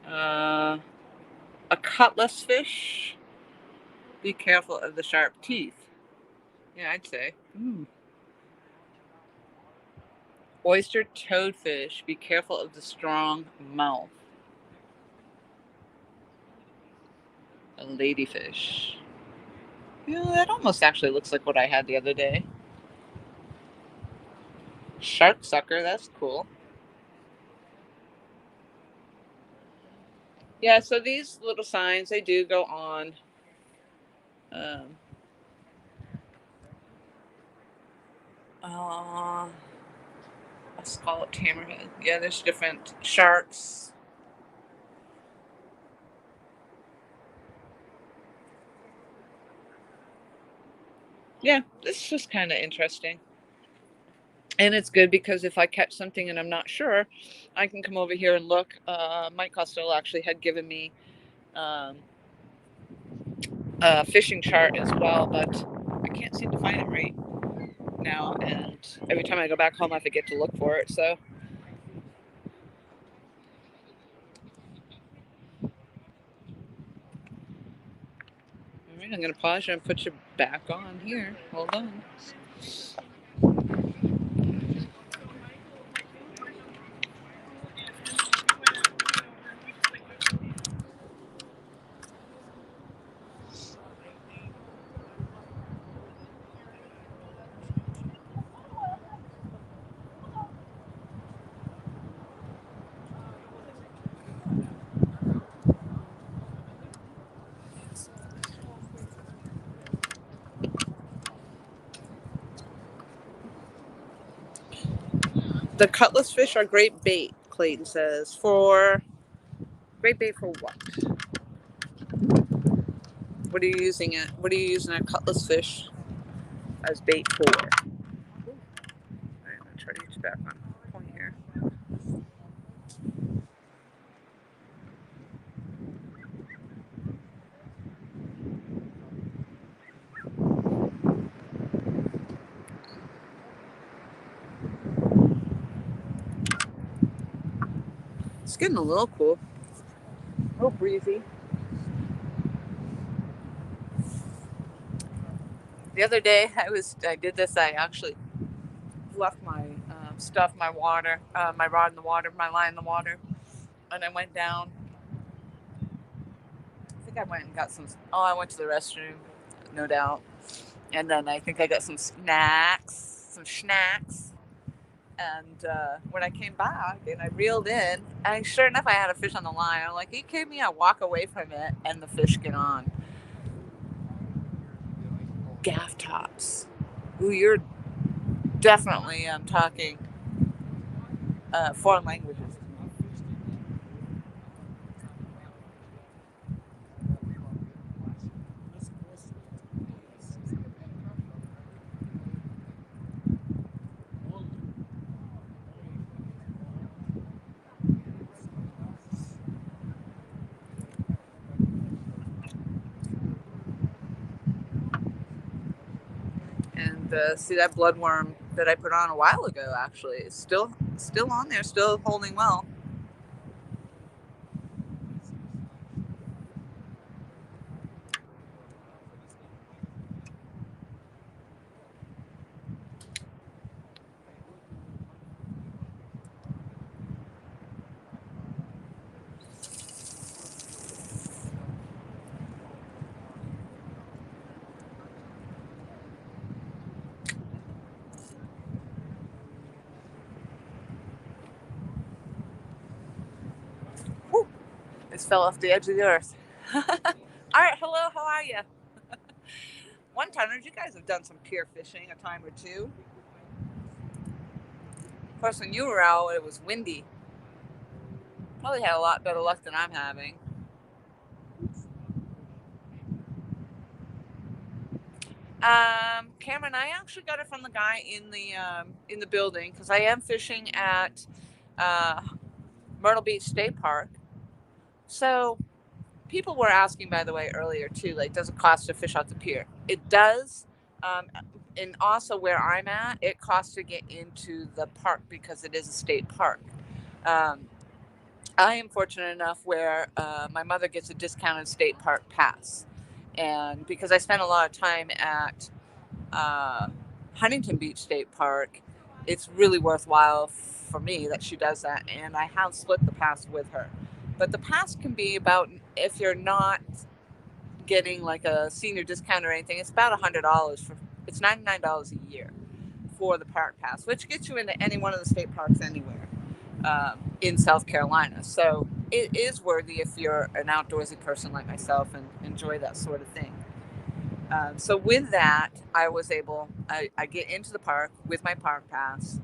A cutlass fish. Be careful of the sharp teeth. Yeah, I'd say. Ooh. Oyster toadfish. Be careful of the strong mouth. A ladyfish. Yeah, that almost actually looks like what I had the other day. Shark sucker, that's cool. Yeah, so these little signs, they do go on. Let's call it hammerhead. Yeah, there's different sharks. Yeah, it's just kind of interesting. And it's good because if I catch something and I'm not sure, I can come over here and look. Mike Costello actually had given me um, fishing chart as well, but I can't seem to find it right now. And every time I go back home, I forget to look for it. So, all right, I'm going to pause you and put you back on here. Hold on. The cutlass fish are great bait, Clayton says. For great bait for what? What are you using it? What are you using a cutlass fish as bait for? All right, I'm gonna try to get you back on point here. It's getting a little cool, a little breezy. The other day I did this. I actually left my stuff, my water, my rod in the water, my line in the water, and I went down. I think I went and got some. Oh, I went to the restroom, no doubt, and then I think I got some snacks. And when I came back and I reeled in, and sure enough, I had a fish on the line. I'm like, "Are you kidding me?" I walk away from it, and the fish get on. Gaff tops. Ooh, you're definitely talking foreign languages. And see that bloodworm that I put on a while ago, actually, is still on there, still holding well. Whew. It fell off the edge of the earth. All right, hello, how are you? One-timers, you guys have done some pier fishing a time or two. Of course, when you were out, it was windy. Probably had a lot better luck than I'm having. Cameron, I actually got it from the guy in the building because I am fishing at Myrtle Beach State Park. So people were asking, by the way, earlier too, like, does it cost to fish out the pier? It does. And also where I'm at, it costs to get into the park because it is a state park. I am fortunate enough where my mother gets a discounted state park pass. And because I spent a lot of time at Huntington Beach State Park, it's really worthwhile for me that she does that. And I have split the pass with her. But the pass can be about, if you're not getting like a senior discount or anything, it's about $100 it's $99 a year for the park pass, which gets you into any one of the state parks anywhere in South Carolina. So it is worthy if you're an outdoorsy person like myself and enjoy that sort of thing. So with that, I get into the park with my park pass,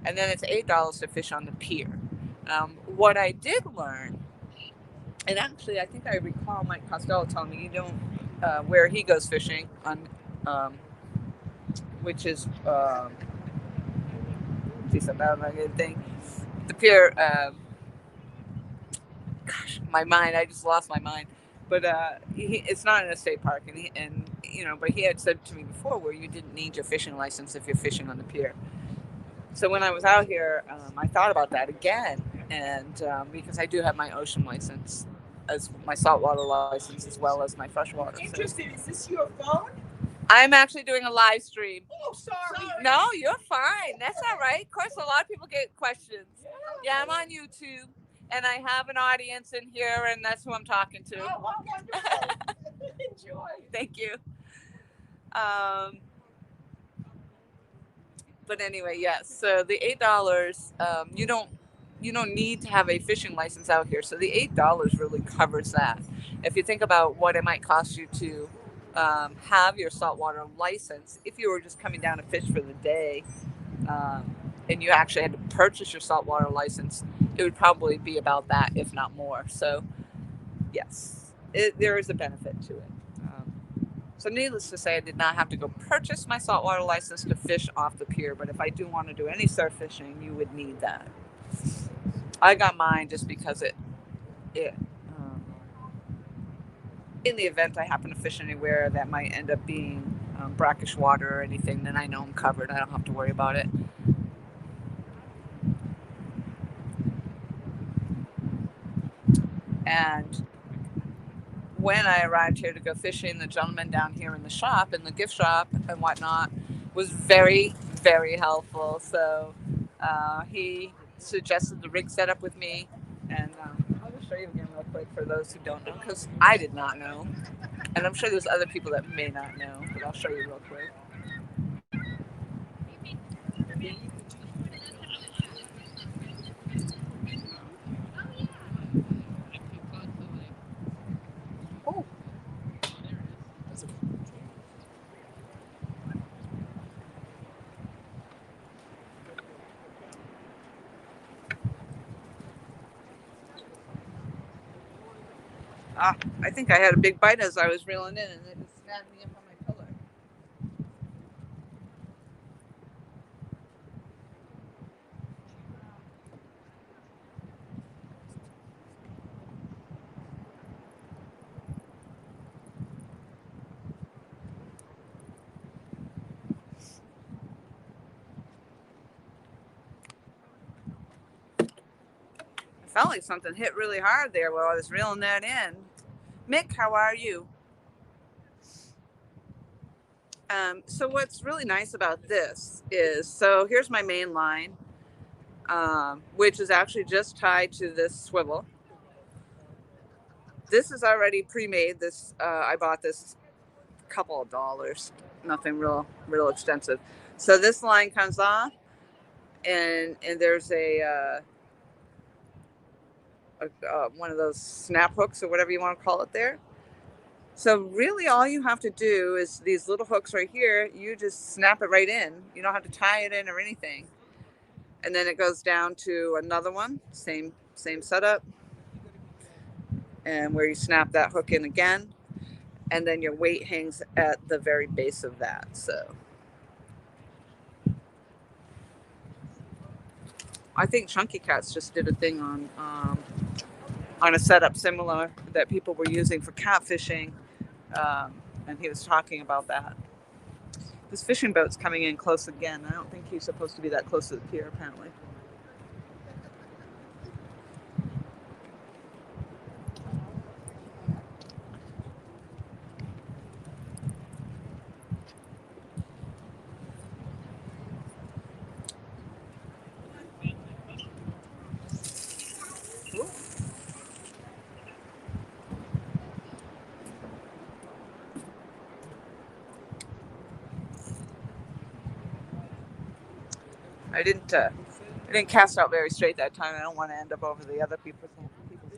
and then it's $8 to fish on the pier. What I did learn, and actually I think I recall Mike Costello telling me, you don't, where he goes fishing on, which is, see something, I don't know, good thing. The pier, gosh, my mind. I just lost my mind. But it's not in a state park, and but he had said to me before where you didn't need your fishing license if you're fishing on the pier. So when I was out here, I thought about that again, and because I do have my ocean license, as my saltwater license, as well as my freshwater. Interesting. Is this your phone? I'm actually doing a live stream. Oh, sorry. No, you're fine. That's all right. Of course, a lot of people get questions. Yeah, I'm on YouTube, and I have an audience in here, and that's who I'm talking to. Oh, how wonderful. Enjoy. Thank you. But anyway, yes. So the $8, you don't need to have a fishing license out here. So the $8 really covers that. If you think about what it might cost you to have your saltwater license, if you were just coming down to fish for the day, and you actually had to purchase your saltwater license, it would probably be about that, if not more. So yes, there is a benefit to it. So needless to say, I did not have to go purchase my saltwater license to fish off the pier. But if I do want to do any surf fishing, you would need that. I got mine just because in the event I happen to fish anywhere that might end up being brackish water or anything, then I know I'm covered. I don't have to worry about it. And when I arrived here to go fishing, the gentleman down here in the shop, in the gift shop and whatnot, was very, very helpful. So he suggested the rig setup with me. And I'll just show you again real quick for those who don't know, because I did not know. And I'm sure there's other people that may not know, but I'll show you real quick. Oh. I think I had a big bite as I was reeling in, and it just snagged me up on my pillar. I felt like something hit really hard there while I was reeling that in. Mick, how are you? So what's really nice about this is, so here's my main line, which is actually just tied to this swivel. This is already pre-made. This I bought this a couple of dollars, nothing real expensive. So this line comes off, and there's a one of those snap hooks or whatever you want to call it there. So really all you have to do is these little hooks right here, you just snap it right in. You don't have to tie it in or anything. And then it goes down to another one, same setup. And where you snap that hook in again. And then your weight hangs at the very base of that. So I think Chunky Cats just did a thing on a setup similar that people were using for catfishing. And he was talking about that. This fishing boat's coming in close again. I don't think he's supposed to be that close to the pier, apparently. Ooh. I didn't cast out very straight that time. I don't want to end up over the other people's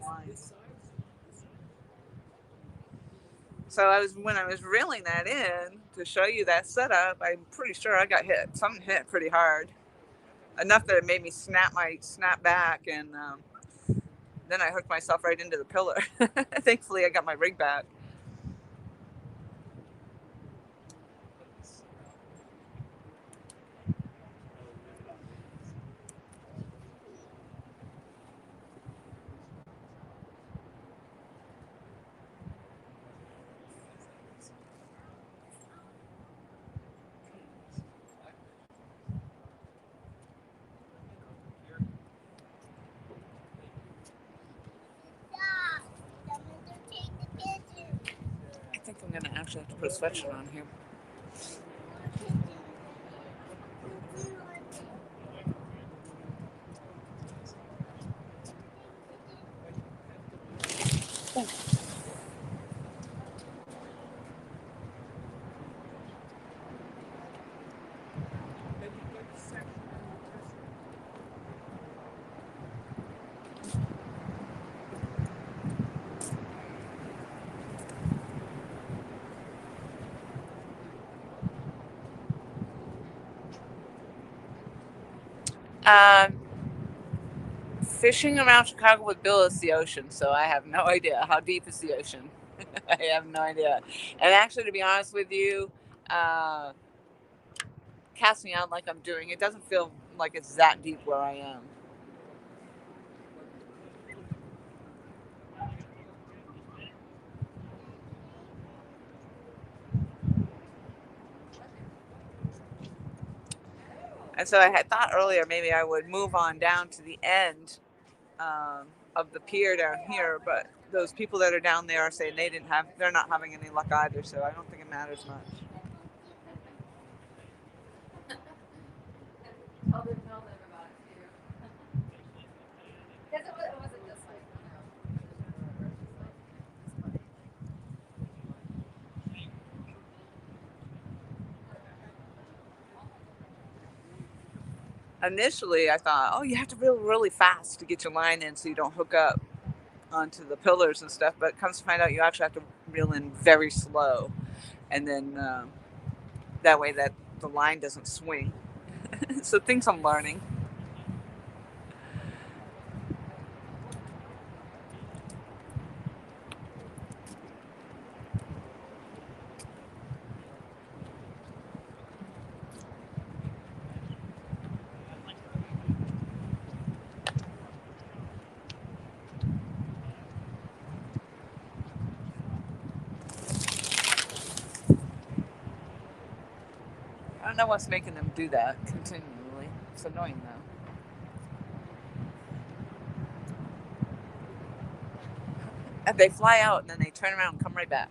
lines. So when I was reeling that in to show you that setup, I'm pretty sure I got hit. Something hit pretty hard, enough that it made me snap back, and then I hooked myself right into the pillar. Thankfully, I got my rig back. actually have to put a sweatshirt on here. Um, Fishing around Chicago with Bill is the ocean, so I have no idea how deep is the ocean. I have no idea. And actually, to be honest with you, uh, casting out like I'm doing, it doesn't feel like it's that deep where I am. And so I had thought earlier maybe I would move on down to the end of the pier down here, but those people that are down there are saying they're not having any luck either, so I don't think it matters much. Tell them about it too. Because it wasn't just like, Initially, I thought, oh, you have to reel really fast to get your line in so you don't hook up onto the pillars and stuff, but it comes to find out you actually have to reel in very slow, and then that way that the line doesn't swing. So things I'm learning. I don't know what's making them do that continually. It's annoying though. And they fly out and then they turn around and come right back.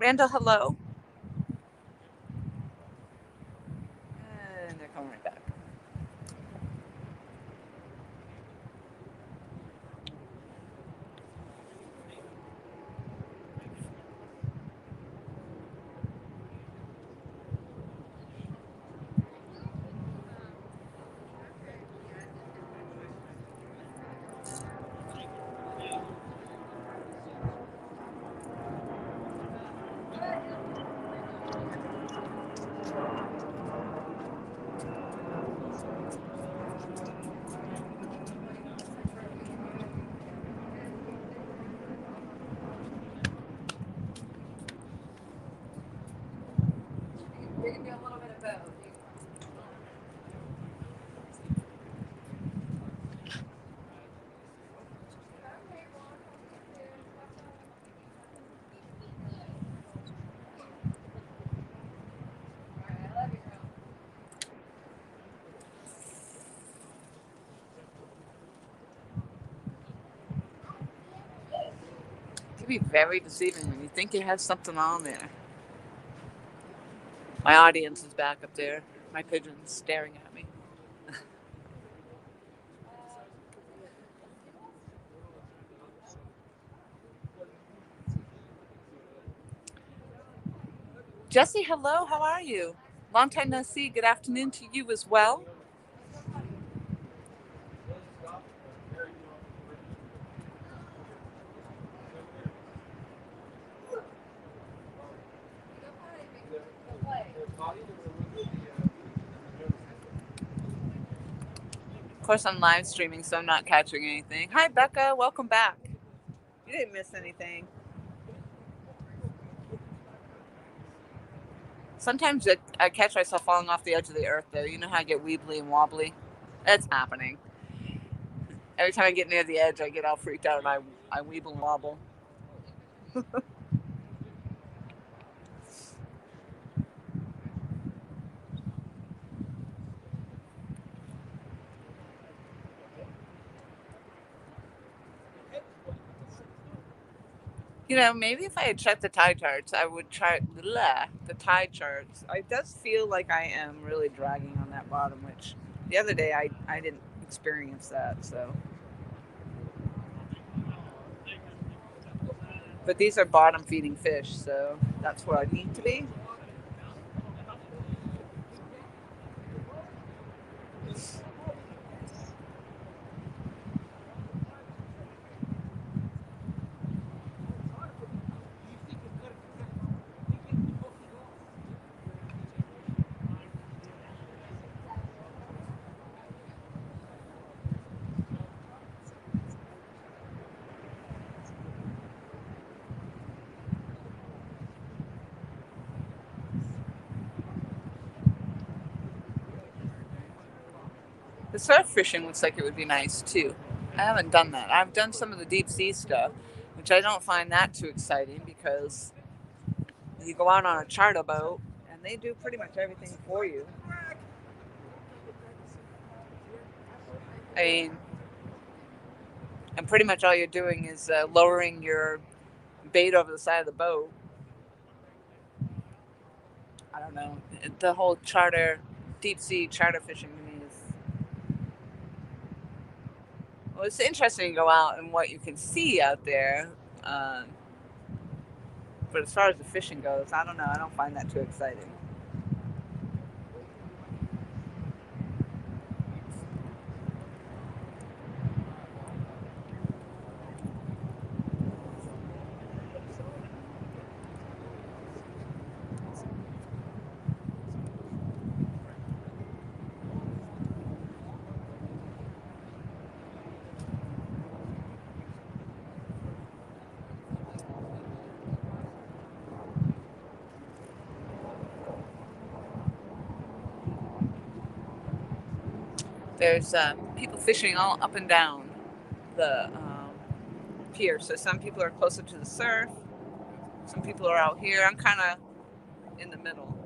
Randall, hello. And they're coming right back. we can do a little bit of both. It can be very deceiving when you think you have something on there. My audience is back up there. My pigeon's staring at me. Jesse, hello. How are you? Long time no see. Good afternoon to you as well. Of course, I'm live streaming, so I'm not catching anything. Hi, Becca. Welcome back. You didn't miss anything. Sometimes I catch myself falling off the edge of the earth, though. You know how I get weebly and wobbly? It's happening. Every time I get near the edge, I get all freaked out and I weeble and wobble. You know, maybe if I had checked the tide charts, I would try the tide charts. It does feel like I am really dragging on that bottom, which the other day I didn't experience that. So, but these are bottom feeding fish, so that's where I need to be. The surf fishing looks like it would be nice too. I haven't done that. I've done some of the deep sea stuff, which I don't find that too exciting because you go out on a charter boat and they do pretty much everything for you. I mean, and pretty much all you're doing is lowering your bait over the side of the boat. I don't know. The whole charter, deep sea charter fishing to me is, well, it's interesting to go out and what you can see out there. Um, but as far as the fishing goes, I don't know. I don't find that too exciting. There's people fishing all up and down the pier. So some people are closer to the surf. Some people are out here. I'm kind of in the middle.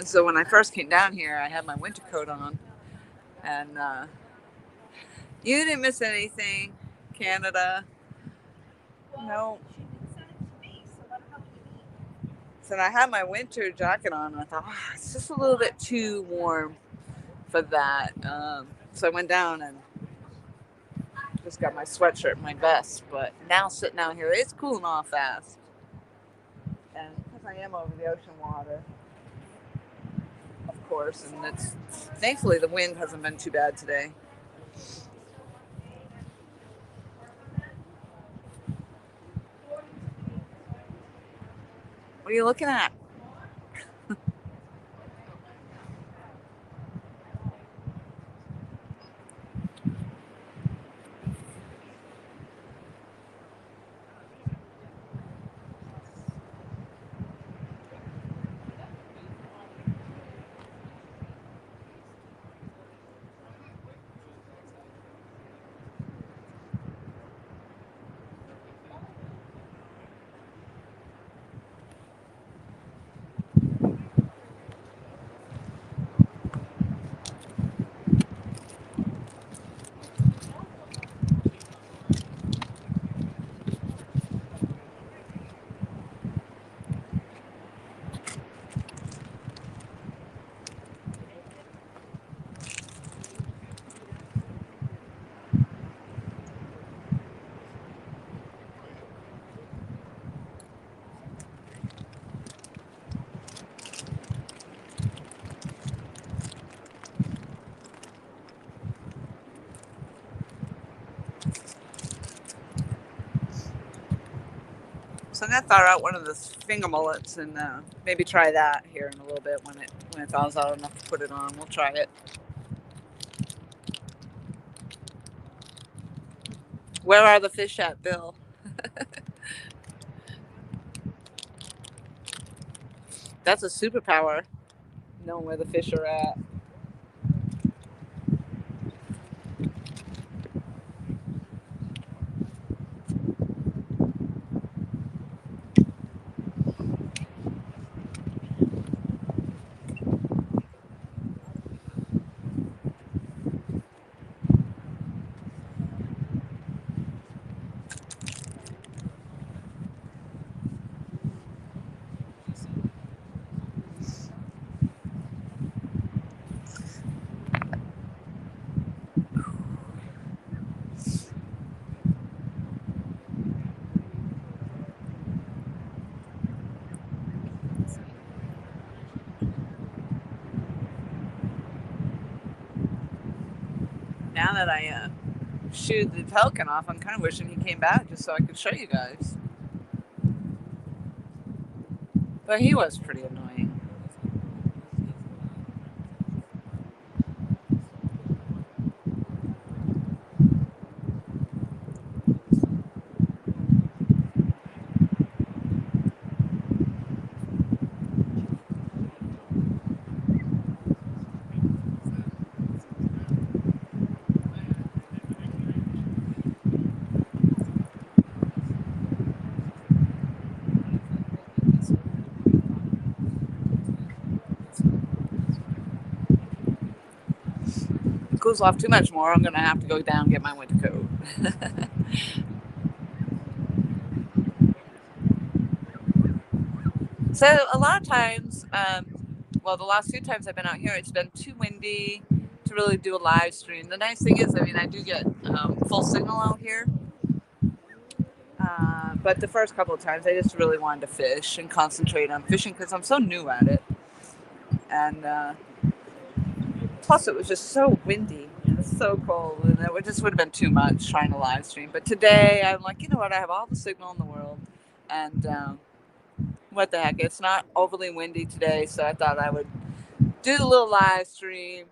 So when I first came down here, I had my winter coat on, and you didn't miss anything, Canada. No. So I had my winter jacket on, and I thought, oh, it's just a little bit too warm for that. So I went down and just got my sweatshirt and my vest. But now sitting out here, it's cooling off fast. And because I am over the ocean water, of course, and it's thankfully the wind hasn't been too bad today. What are you looking at? So I'm gonna thaw out one of the finger mullets and maybe try that here in a little bit when it thaws out enough to put it on. We'll try it. Where are the fish at, Bill? That's a superpower, knowing where the fish are at. Now that I shooed the pelican off, I'm kind of wishing he came back just so I could show you guys. But he was pretty annoying. If it cools off too much more, I'm going to have to go down and get my winter coat. So a lot of times, well, the last few times I've been out here, it's been too windy to really do a live stream. The nice thing is, I mean, I do get full signal out here. But the first couple of times, I just really wanted to fish and concentrate on fishing because I'm so new at it. And plus, it was just so windy. It was so cold, and it just would have been too much trying to live stream. But today, I'm like, you know what? I have all the signal in the world, and what the heck? It's not overly windy today, so I thought I would do the little live stream,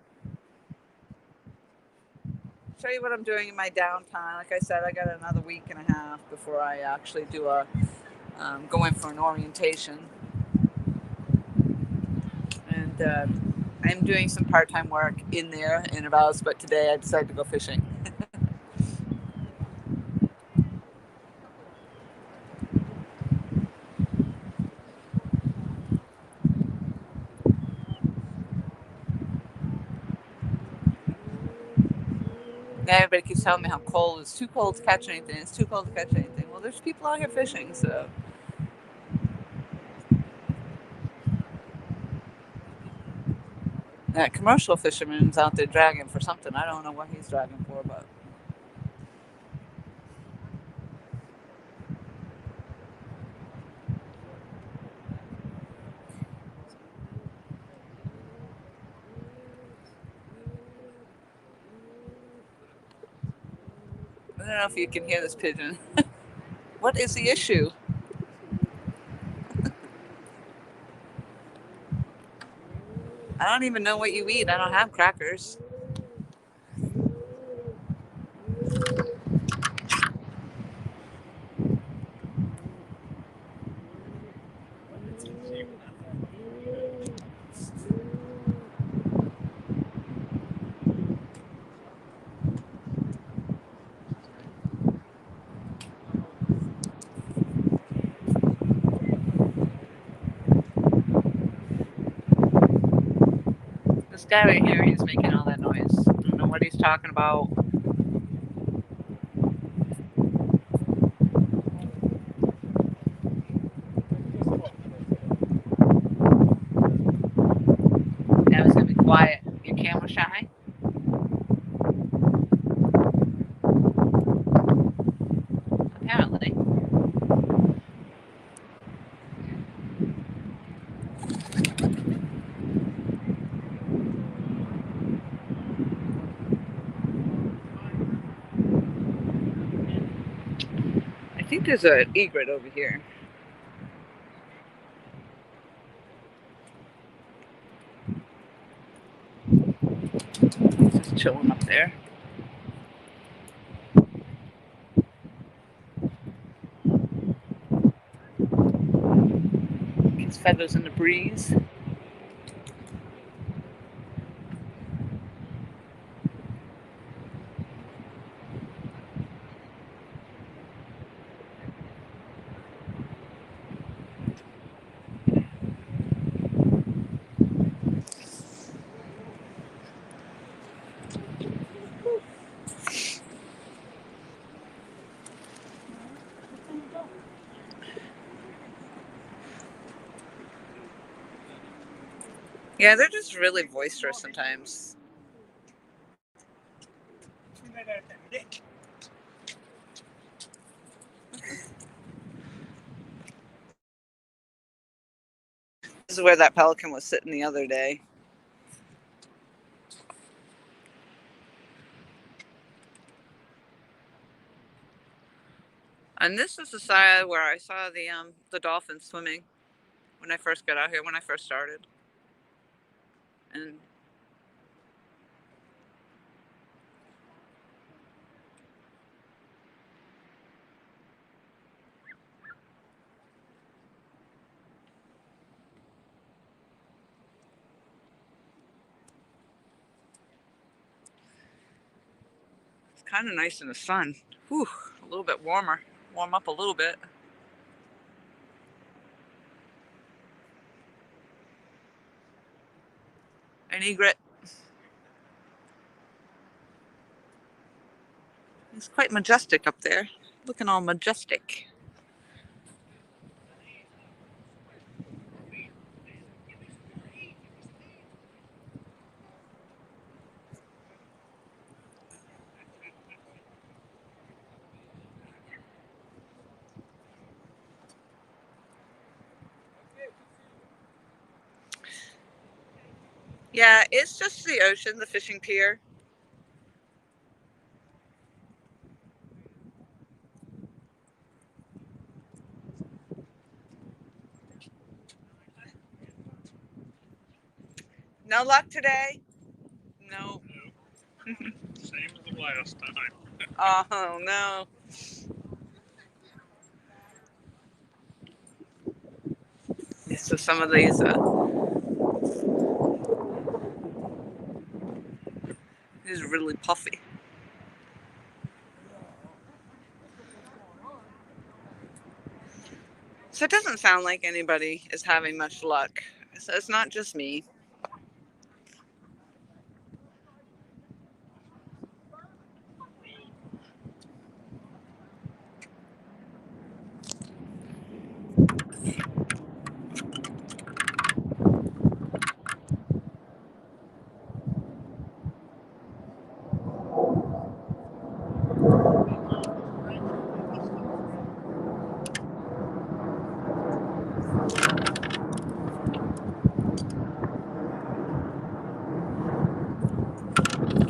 show you what I'm doing in my downtime. Like I said, I got another week and a half before I actually do go in for an orientation. And I'm doing some part-time work in there intervals, but today I decided to go fishing. Everybody keeps telling me how cold it's too cold to catch anything. It's too cold to catch anything. Well, there's people out here fishing, so. That commercial fisherman's out there dragging for something. I don't know what he's dragging for, but. I don't know if you can hear this pigeon. What is the issue? I don't even know what you eat. I don't have crackers. This guy right here, he's making all that noise. I don't know what he's talking about. Now he's gonna be quiet. Your camera shy? Apparently. I think there's an egret over here. chilling up there. His feathers in the breeze. Yeah, they're just really boisterous sometimes. This is where that pelican was sitting the other day. And this is the side where I saw the dolphins swimming when I first got out here, when I first started. And it's kind of nice in the sun. Whew, a little bit warmer. Warm up a little bit. An egret. He's quite majestic up there. Looking all majestic. Yeah, it's just the ocean, the fishing pier. No luck today? No. Same as the last time. Oh, no. So some of these really puffy. So it doesn't sound like anybody is having much luck. So it's not just me.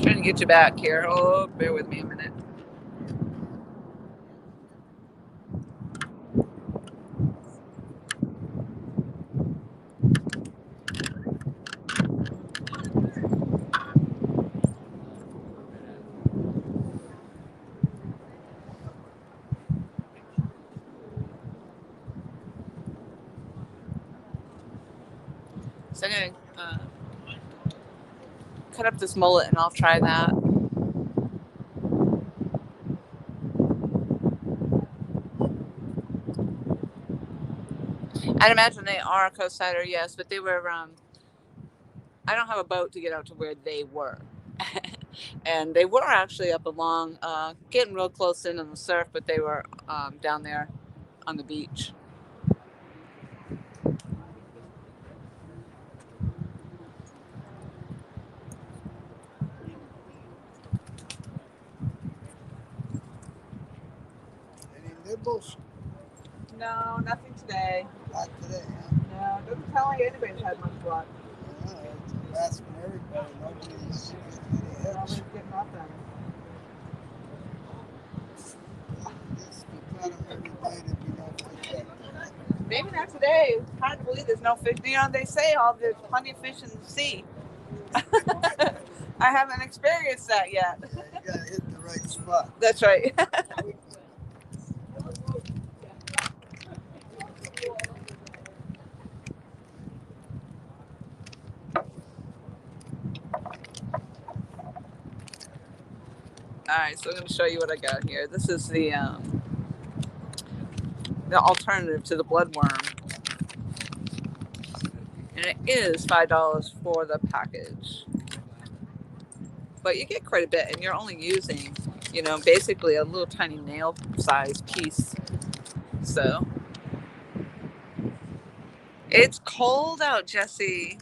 Trying to get you back here. Oh, bear with me a minute. So I'm going to cut up this mullet and I'll try that. I'd imagine they are a coast sider, yes, but they were, I don't have a boat to get out to where they were. And they were actually up along, getting real close in on the surf, but they were down there on the beach. Any nibbles? No, nothing today. Not today, huh? No, it doesn't sound like anybody's had much luck. No, it's asking everybody. Nobody's getting any Nobody's hits. getting nothing. Yes, we got them every day to be no fish back there. Maybe not today. It's hard to believe there's no fish. You know, they say there's plenty of fish in the sea. I haven't experienced that yet. Yeah, you gotta hit the right spot. That's right. All right, so I'm going to show you what I got here. This is the alternative to the bloodworm, and it is $5 for the package. But you get quite a bit, and you're only using, basically a little tiny nail-sized piece. So it's cold out, Jesse.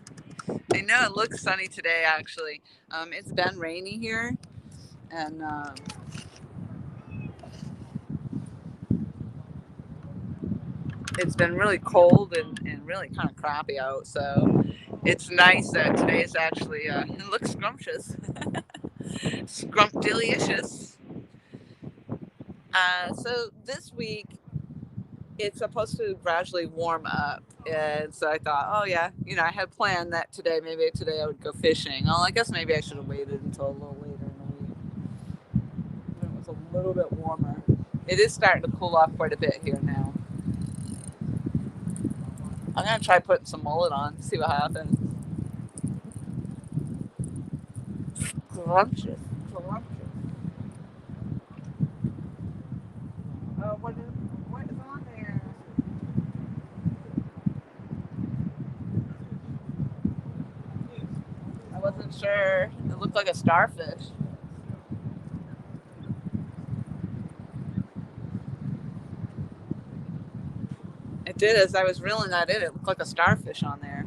I know it looks sunny today, actually. It's been rainy here, and it's been really cold and really kind of crappy out. So it's nice that today is actually, it looks scrumptious. Scrumptilicious. So this week, it's supposed to gradually warm up. And so I thought, oh yeah, I had planned that maybe today I would go fishing. Well, I guess maybe I should have waited until a little later in the week when it was a little bit warmer. It is starting to cool off quite a bit here now. I'm going to try putting some mullet on, see what happens. Scrumptious. Oh, what is on there? I wasn't sure. It looked like a starfish. It did. As I was reeling that in, it looked like a starfish on there.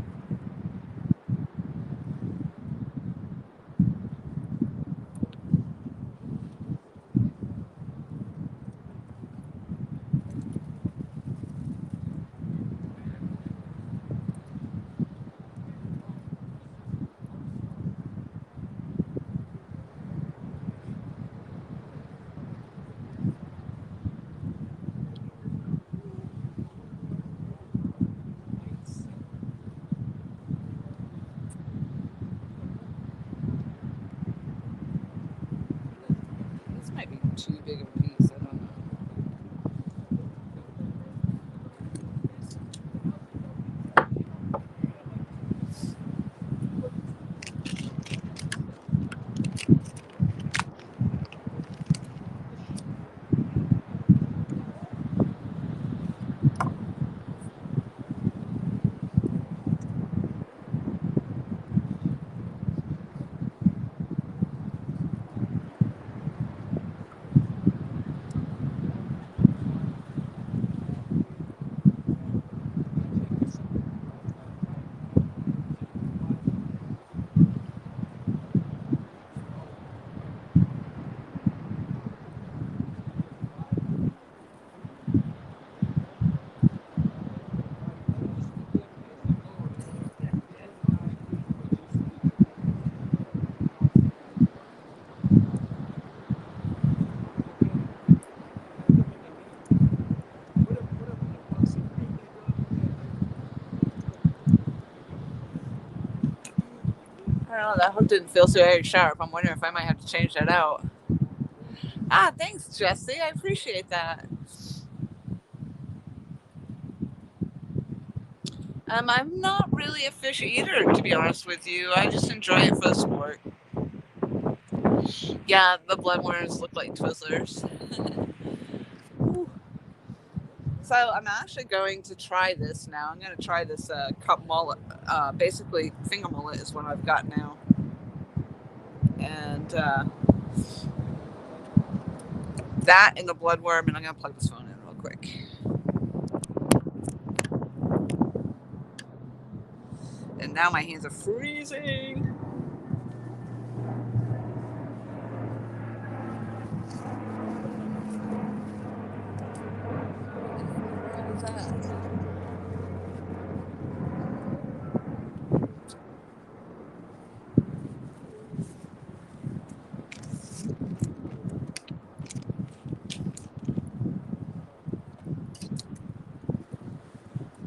This might be too big of a piece. I don't know. I don't know. That hook didn't feel so very sharp. I'm wondering if I might have to change that out. Ah, thanks, Jesse. I appreciate that. I'm not really a fish eater, to be honest with you. I just enjoy it for the sport. Yeah, the bloodworms look like Twizzlers. So I'm actually going to try this now. I'm going to try this cup mullet. Basically, finger mullet is what I've got now. And that and the bloodworm. And I'm going to plug this phone in real quick. And now my hands are freezing. What is that?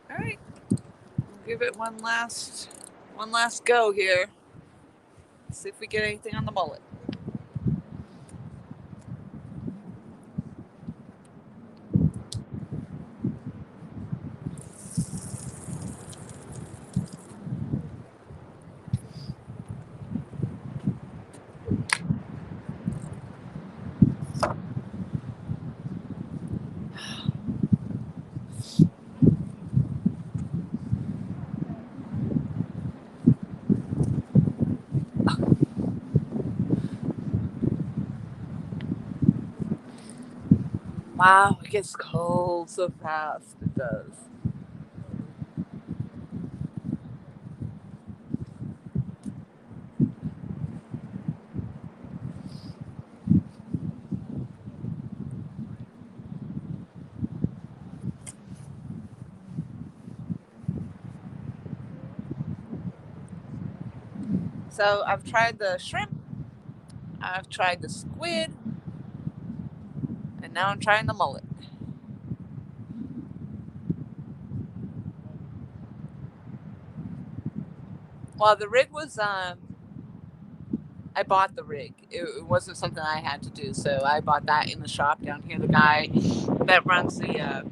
All right. We'll give it one last go here. See if we get anything on the mullet. Wow, it gets cold so fast. It does. So I've tried the shrimp, I've tried the squid, and now I'm trying the mullet. Well, the rig was I bought the rig. It wasn't something I had to do, so I bought that in the shop down here. The guy that runs the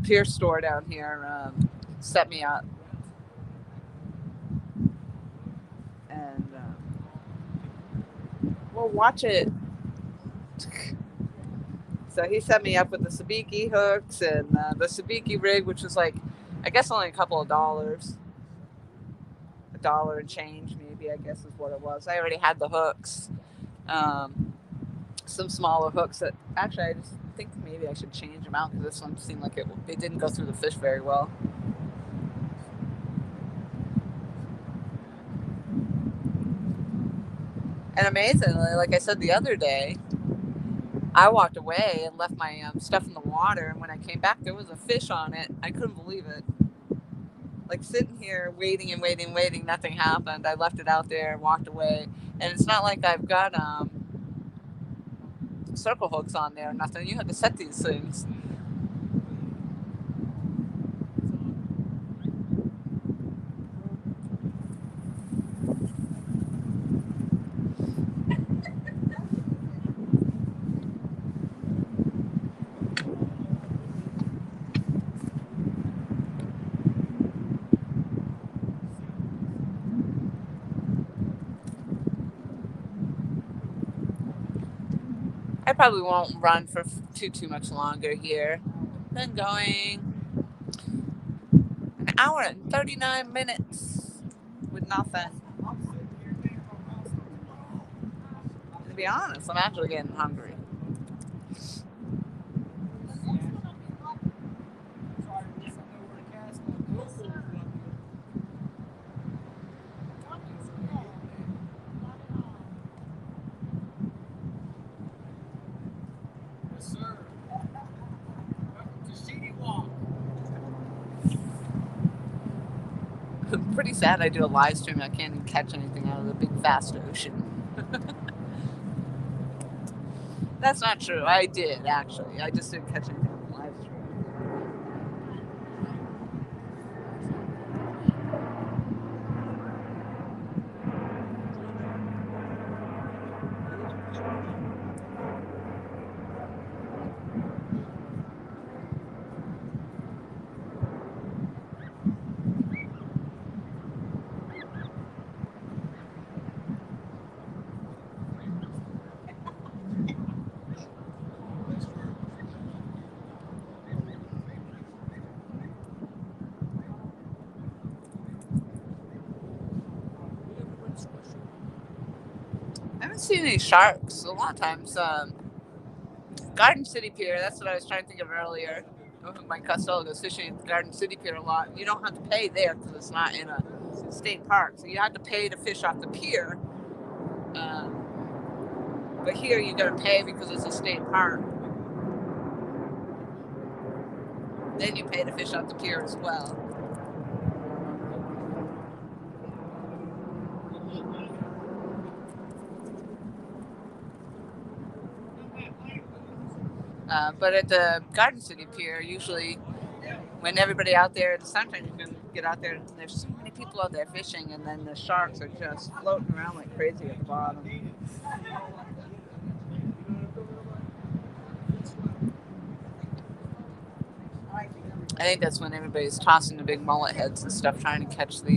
Pier store down here set me up, and we'll watch it. So he set me up with the sabiki hooks and the sabiki rig, which was like, I guess only a couple of dollars. $1 and change, maybe, I guess is what it was. I already had the hooks. Some smaller hooks that actually I just think maybe I should change them out because this one seemed like it didn't go through the fish very well. And amazingly, like I said the other day, I walked away and left my stuff in the water, and when I came back, there was a fish on it. I couldn't believe it. Like sitting here waiting and waiting, nothing happened. I left it out there and walked away. And it's not like I've got circle hooks on there or nothing. You have to set these things. I probably won't run for too much longer here. Been going an hour and 39 minutes with nothing. To be honest, I'm actually getting hungry. Pretty sad I do a live stream. I can't even catch anything out of the big vast ocean. That's not true. I did, actually. I just didn't catch anything on the live stream. I haven't seen any sharks. A lot of times, Garden City Pier, that's what I was trying to think of earlier. My Costello goes fishing at the Garden City Pier a lot. You don't have to pay there because it's not in a state park. So you have to pay to fish off the pier. But here you got to pay because it's a state park. Then you pay to fish off the pier as well. But at the Garden City Pier, usually when everybody out there, sometimes you can get out there and there's so many people out there fishing, and then the sharks are just floating around like crazy at the bottom. I think that's when everybody's tossing the big mullet heads and stuff, trying to catch the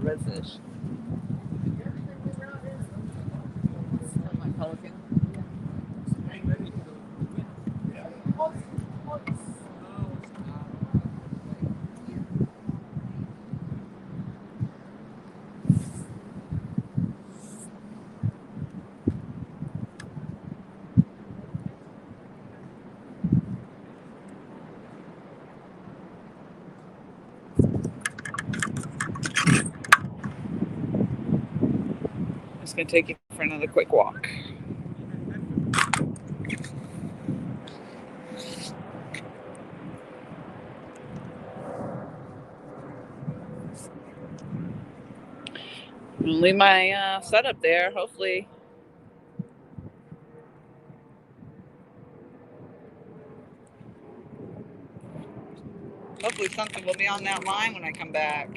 redfish. My pelican. Just gonna take you for another quick walk. Leave my setup there. Hopefully something will be on that line when I come back.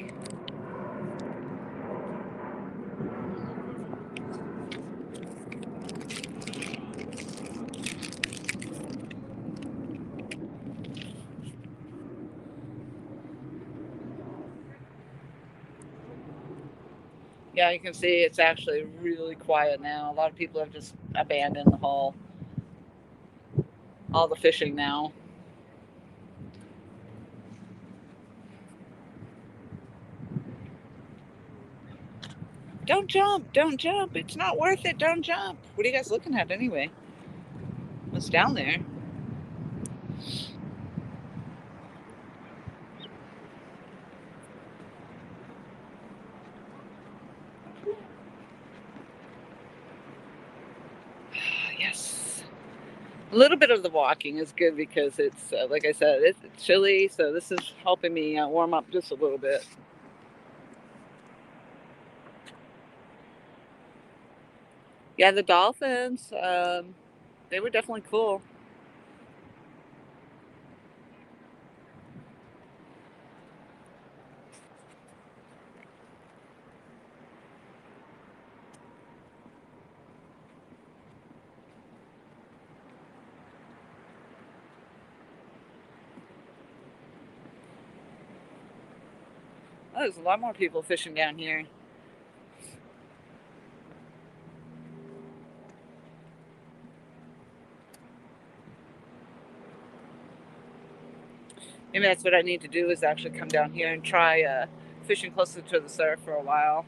Yeah, you can see it's actually really quiet now. A lot of people have just abandoned all the fishing now. Don't jump, don't jump. It's not worth it. Don't jump. What are you guys looking at anyway? What's down there? Yes. A little bit of the walking is good because it's, like I said, it's chilly. So this is helping me warm up just a little bit. Yeah, the dolphins, they were definitely cool. Oh, there's a lot more people fishing down here. Maybe that's what I need to do is actually come down here and try fishing closer to the surf for a while.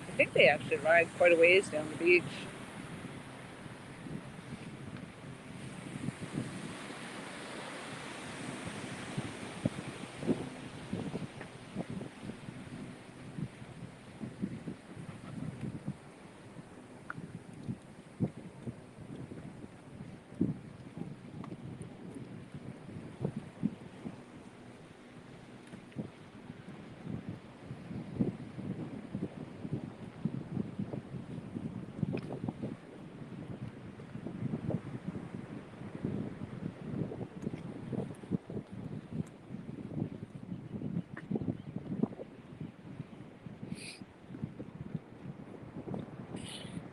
I think they actually ride quite a ways down the beach.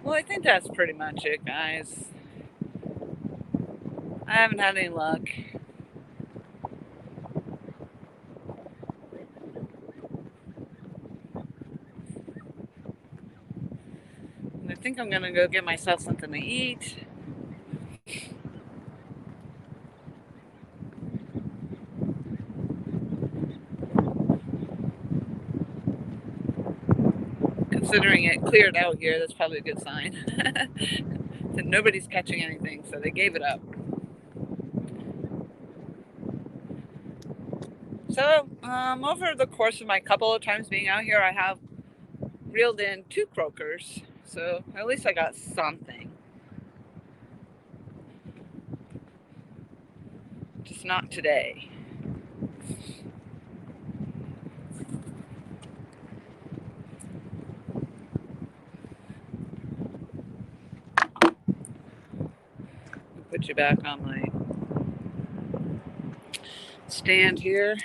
Well, I think that's pretty much it, guys. I haven't had any luck. And I think I'm gonna go get myself something to eat. Considering it cleared out here, that's probably a good sign. That nobody's catching anything, so they gave it up. So, over the course of my couple of times being out here, I have reeled in 2 croakers. So, at least I got something. Just not today. Put you back on my stand here.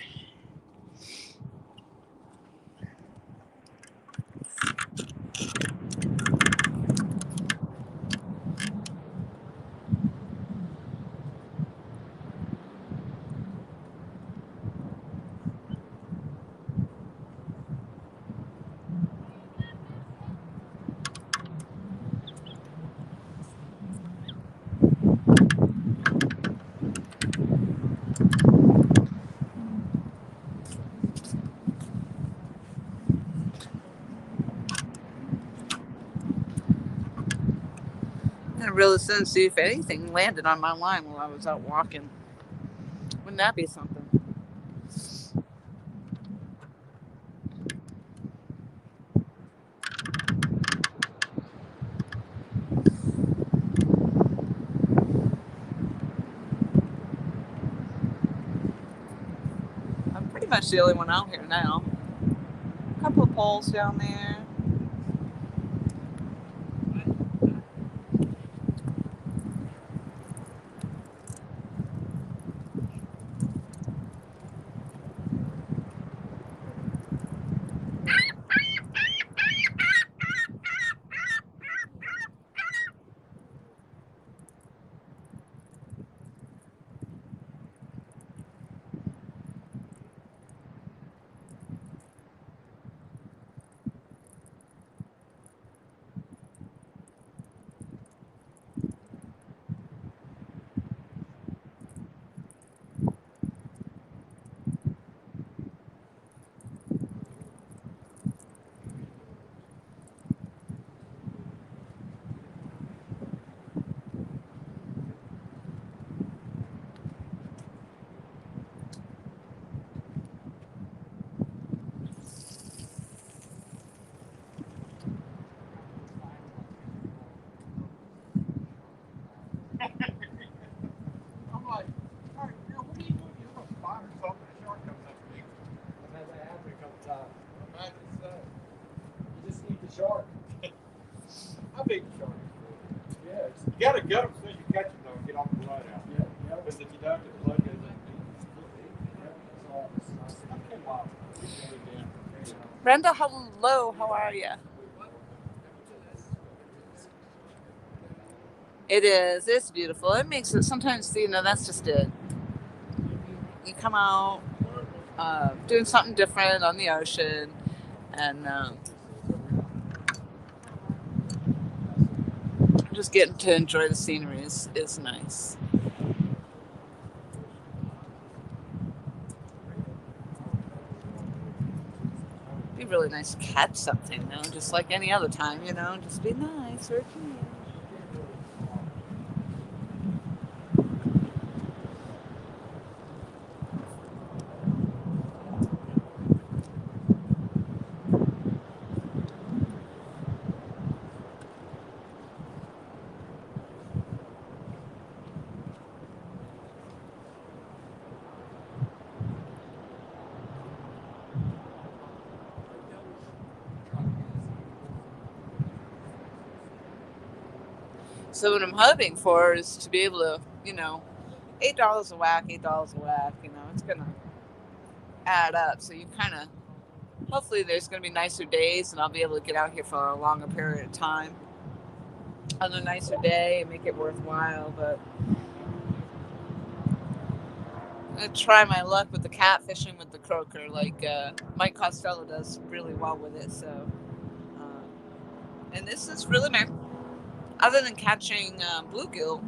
I'm gonna reel this in and see if anything landed on my line while I was out walking. Wouldn't that be something? I'm pretty much the only one out here now. A couple of poles down there. I'm like, all right, girl, what are you doing? You're on a spot or something. A shark comes up to me. I've had that happen a couple times. Imagine so. You just eat the shark. How big a shark is it? Yeah, You gotta gut them as soon as you catch them though and get all the blood out. yeah, yeah. Because if you don't, the blood goes in. That's all. Okay, wow. Brenda, hello. How are you? It is. It's beautiful. It makes it sometimes, that's just it. You come out doing something different on the ocean, and just getting to enjoy the scenery is nice. Be really nice to catch something, though, just like any other time, just be nice or cute. So what I'm hoping for is to be able to, $8 a whack, $8 a whack, it's going to add up. So you kind of, hopefully there's going to be nicer days and I'll be able to get out here for a longer period of time. on a nicer day and make it worthwhile. But I'm gonna try my luck with the catfishing with the croaker, like Mike Costello does really well with it. So, and this is really my, other than catching bluegill,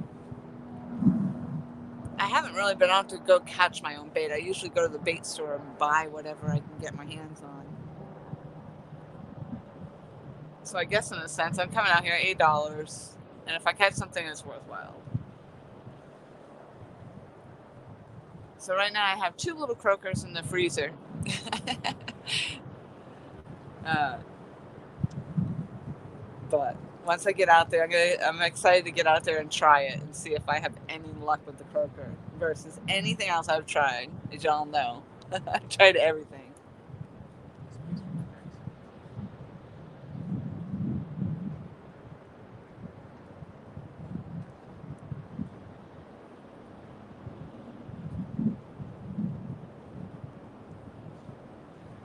I haven't really been out to go catch my own bait. I usually go to the bait store and buy whatever I can get my hands on. So I guess in a sense, I'm coming out here $8, and if I catch something, it's worthwhile. So right now I have 2 little croakers in the freezer. uh, but once I get out there, I'm excited to get out there and try it and see if I have any luck with the croaker versus anything else I've tried. As y'all know, I've tried everything.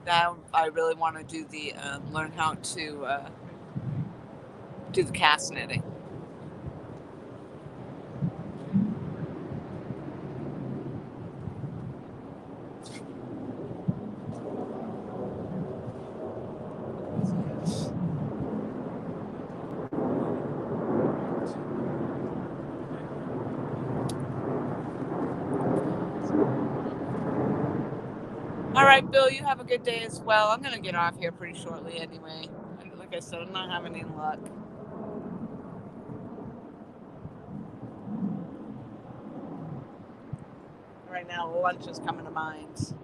Now I really want to do the learn how to do the cast knitting. All right, Bill, you have a good day as well. I'm going to get off here pretty shortly anyway. And like I said, I'm not having any luck. Right now, lunch is coming to mind.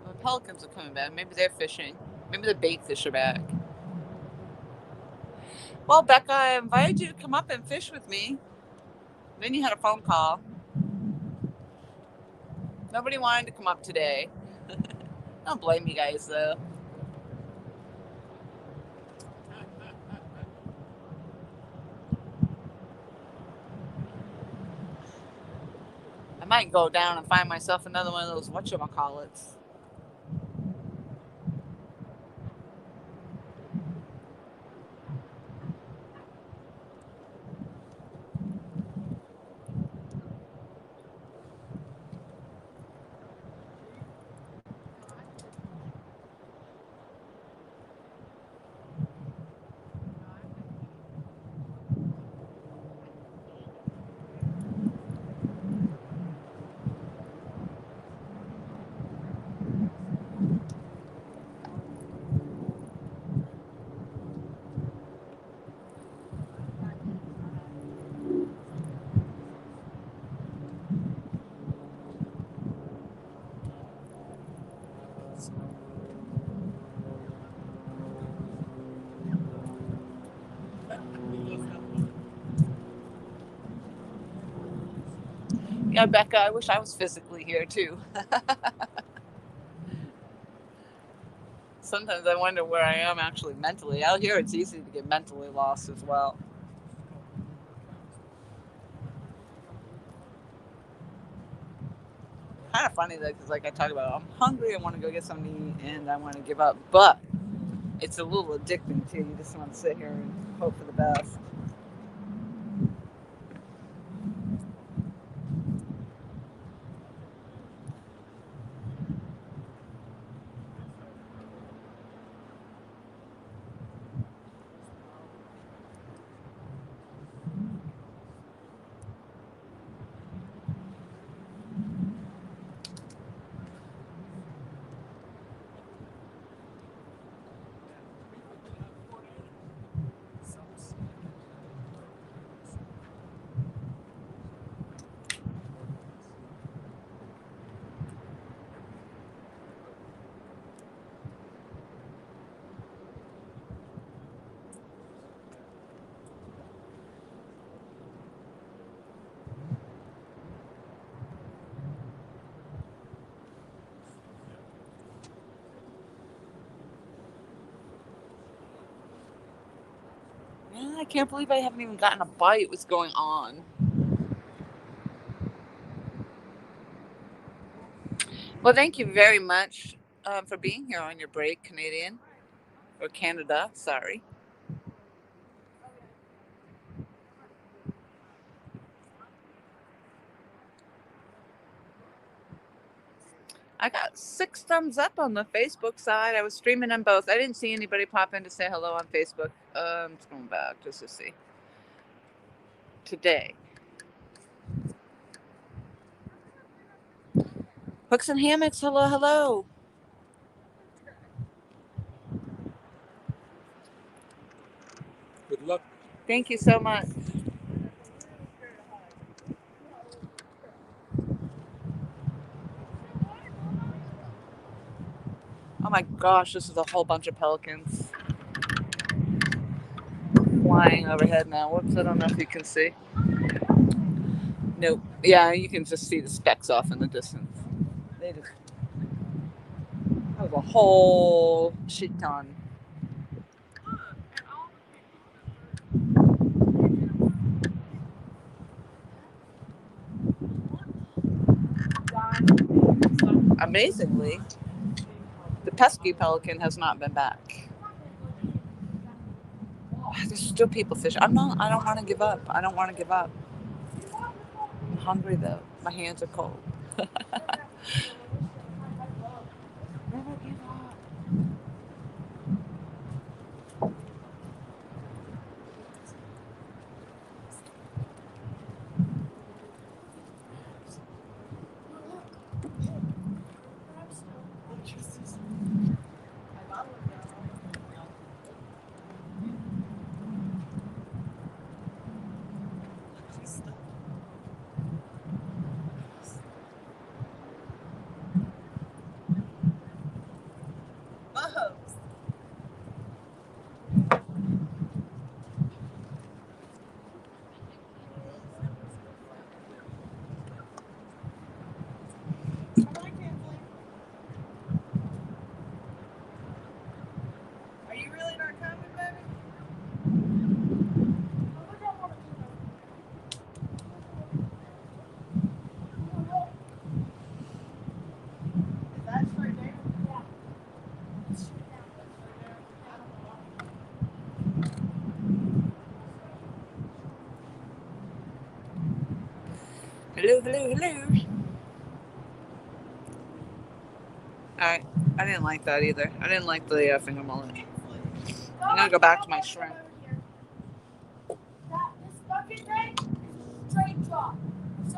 Well, the Pelicans are coming back. Maybe they're fishing. Maybe the bait fish are back. Well, Becca, I invited you to come up and fish with me. Then you had a phone call. Nobody wanted to come up today. Don't blame you guys, though. I might go down and find myself another one of those whatchamacallits. Yeah, Becca, I wish I was physically here too. Sometimes I wonder where I am actually mentally. Out here, it's easy to get mentally lost as well. Kind of funny though, because like I talk about, I'm hungry, I want to go get something to eat, and I want to give up. But it's a little addicting too. You just want to sit here and hope for the best. I can't believe I haven't even gotten a bite. What's going on? Well, thank you very much for being here on your break, Canadian. Or Canada, sorry. I got 6 thumbs up on the Facebook side. I was streaming on both. I didn't see anybody pop in to say hello on Facebook. It's going back just to see. Today. Hooks and hammocks, hello, hello. Good luck. Thank you so much. Oh my gosh, this is a whole bunch of pelicans flying overhead now. Whoops, I don't know if you can see. Nope. Yeah, you can just see the specks off in the distance. That was a whole shit ton. Amazingly, the pesky pelican has not been back. There's still people fishing. I don't want to give up. I don't want to give up. I'm hungry though. My hands are cold. Never give up. Are you really not coming, baby? Is that straight there? Hello, hello, hello. Alright. I didn't like that either. I didn't like the finger mullet. I'm gonna go back to my shrimp. This bucket thing, straight drop. So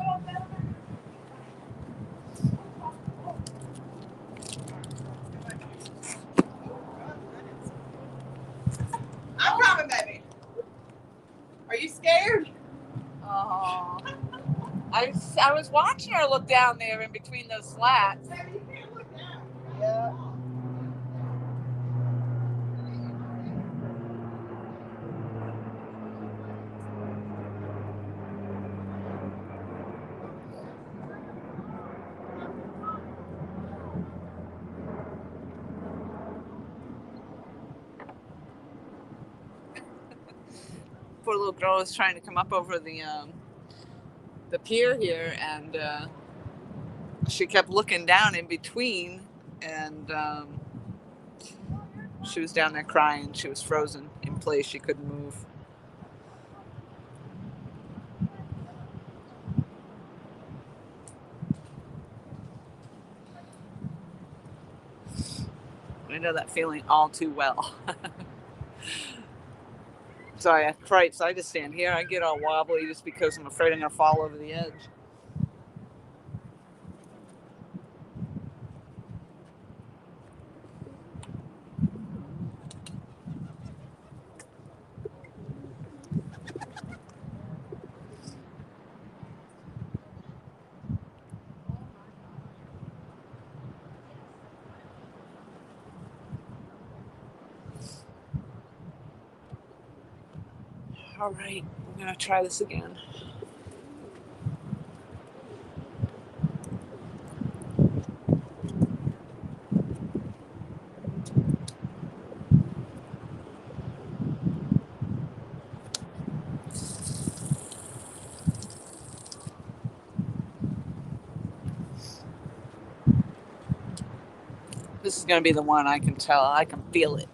I'm coming, baby. Are you scared? Oh. I was watching her look down there in between those slats. Baby, you can't look down. Yeah. Poor little girl was trying to come up over the pier here, and she kept looking down in between, and she was down there crying. She was frozen in place. She couldn't move. I know that feeling all too well. Sorry, I have fright, so I just stand here. I get all wobbly just because I'm afraid I'm going to fall over the edge. All right, I'm going to try this again. this is going to be the one. I can tell. I can feel it.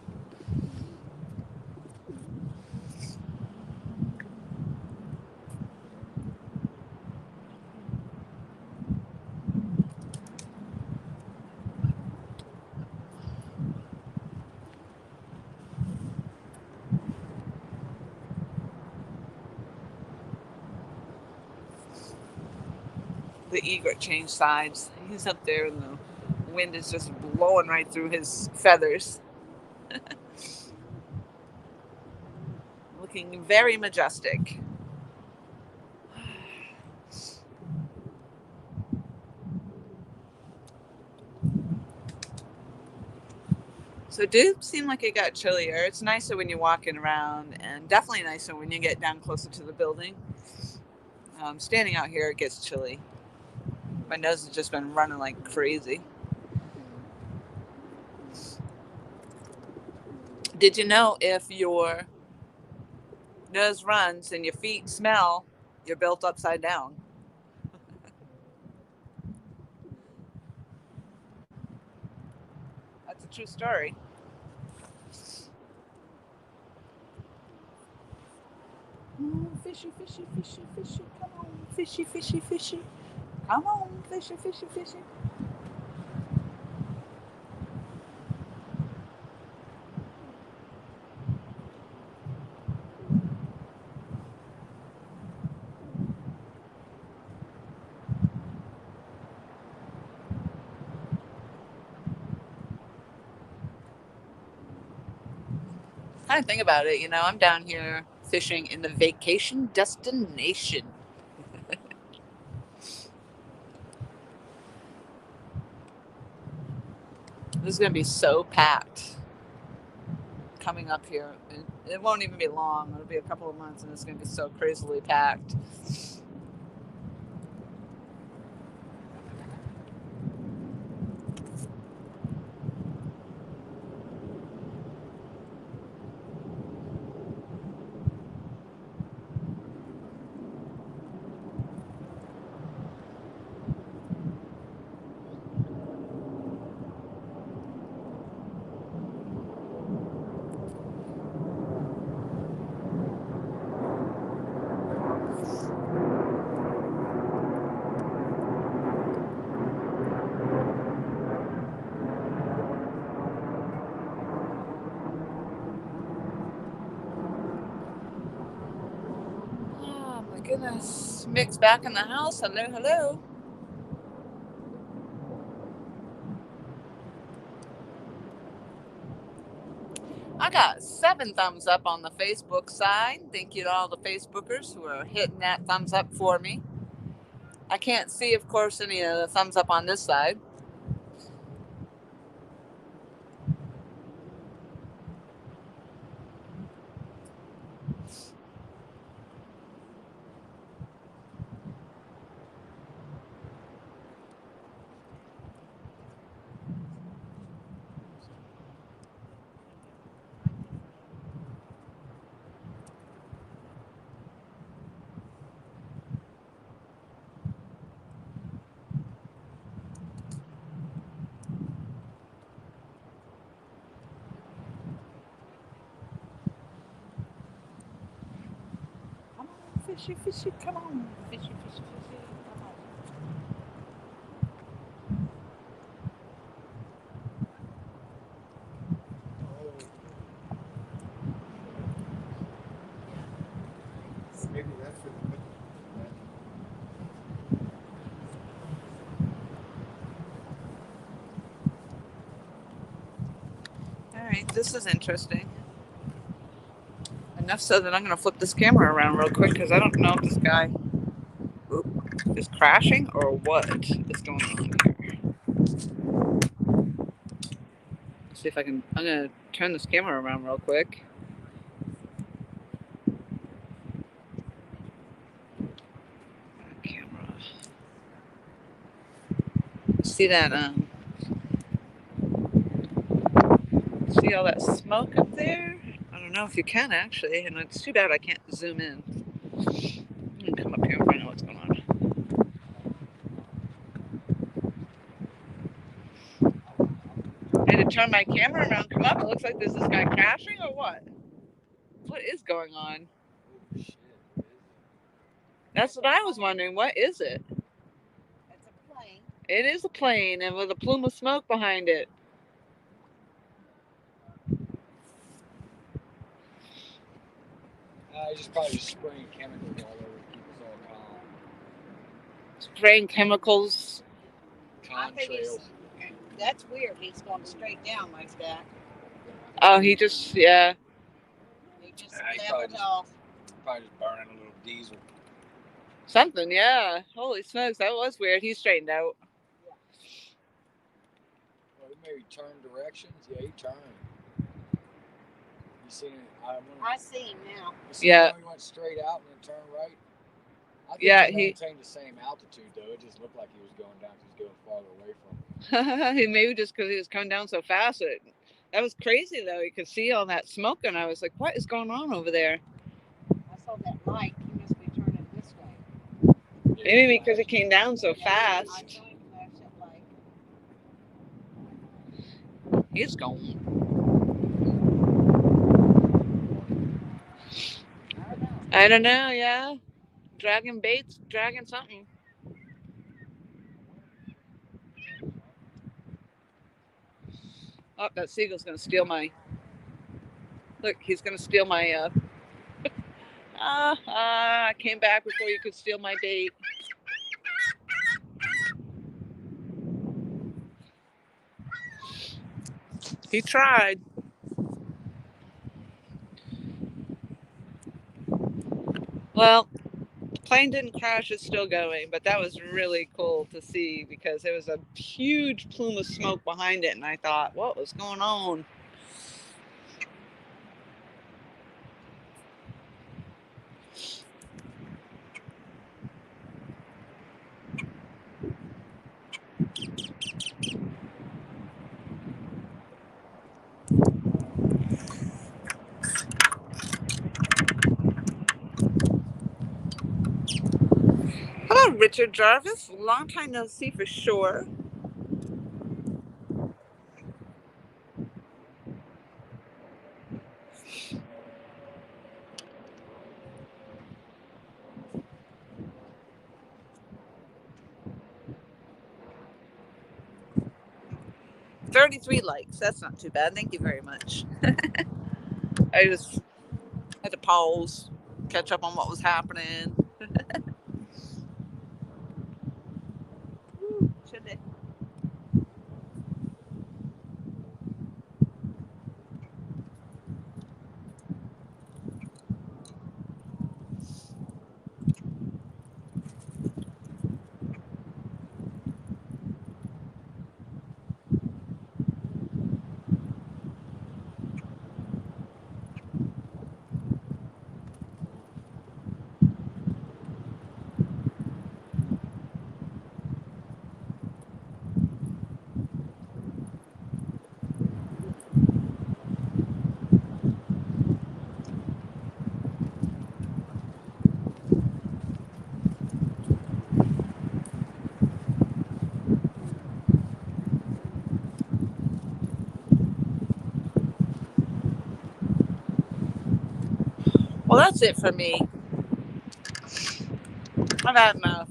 The egret changed sides. He's up there and the wind is just blowing right through his feathers. Looking very majestic. So it did seem like it got chillier. It's nicer when you're walking around, and definitely nicer when you get down closer to the building. Standing out here, it gets chilly. My nose has just been running like crazy. Did you know if your nose runs and your feet smell, you're built upside down? That's a true story. Fishy, fishy, fishy, fishy, come on. Fishy, fishy, fishy. Come on, fishy, fishy, fishy. Kind of think about it, I'm down here fishing in the vacation destination. This is going to be so packed coming up here. It won't even be long. It'll be a couple of months and it's going to be so crazily packed. Goodness, Mick's back in the house. Hello, hello. I got 7 thumbs up on the Facebook side. Thank you to all the Facebookers who are hitting that thumbs up for me. I can't see, of course, any of the thumbs up on this side. Fishy, fishy, come on. Fishy, fishy, fishy, come on. Maybe that's for the All right, this is interesting. Enough so that I'm going to flip this camera around real quick because I don't know if this guy is crashing or what is going on here. Let's see if I can. I'm going to turn this camera around real quick. Camera. See that? See all that smoke up there? I don't know if you can actually, and it's too bad I can't zoom in. I'm going to come up here and find out what's going on. It to turn my camera around, come up. It looks like there's this guy crashing or what? What is going on? Oh, shit. That's what I was wondering. What is it? It's a plane. It is a plane and with a plume of smoke behind it. He's just probably just spraying chemicals all over to keep us all calm. Spraying chemicals. Contrails. That's weird. He's going straight down like that. Oh, he just, yeah. He just He leveled off. Probably just burning a little diesel. Something, yeah. Holy smokes, that was weird. He straightened out. Well, he maybe turned directions. Yeah, he turned. You seen it? I see him now. You see Yeah. how he went straight out and then turned right? I think Yeah, he he- maintained the same altitude, though. It just looked like he was going down because he was going farther away from him. Maybe just because he was coming down so fast. That was crazy, though. You could see all that smoke, and I was like, what is going on over there? I saw that light. He must be turning this way. Maybe because it came down so I fast. saw him flash that light. He's gone. I don't know, yeah. Dragging baits, dragging something. Oh, that seagull's going to steal my... Look, he's going to steal my... I came back before you could steal my bait. He tried. Well, the plane didn't crash. It's still going, but that was really cool to see because there was a huge plume of smoke behind it, and I thought, what was going on? Hello, Richard Jarvis. Long time no see for sure. $33 likes. That's not too bad. Thank you very much. I just had to pause, catch up on what was happening. Should they? Well, that's it for me. I've had enough.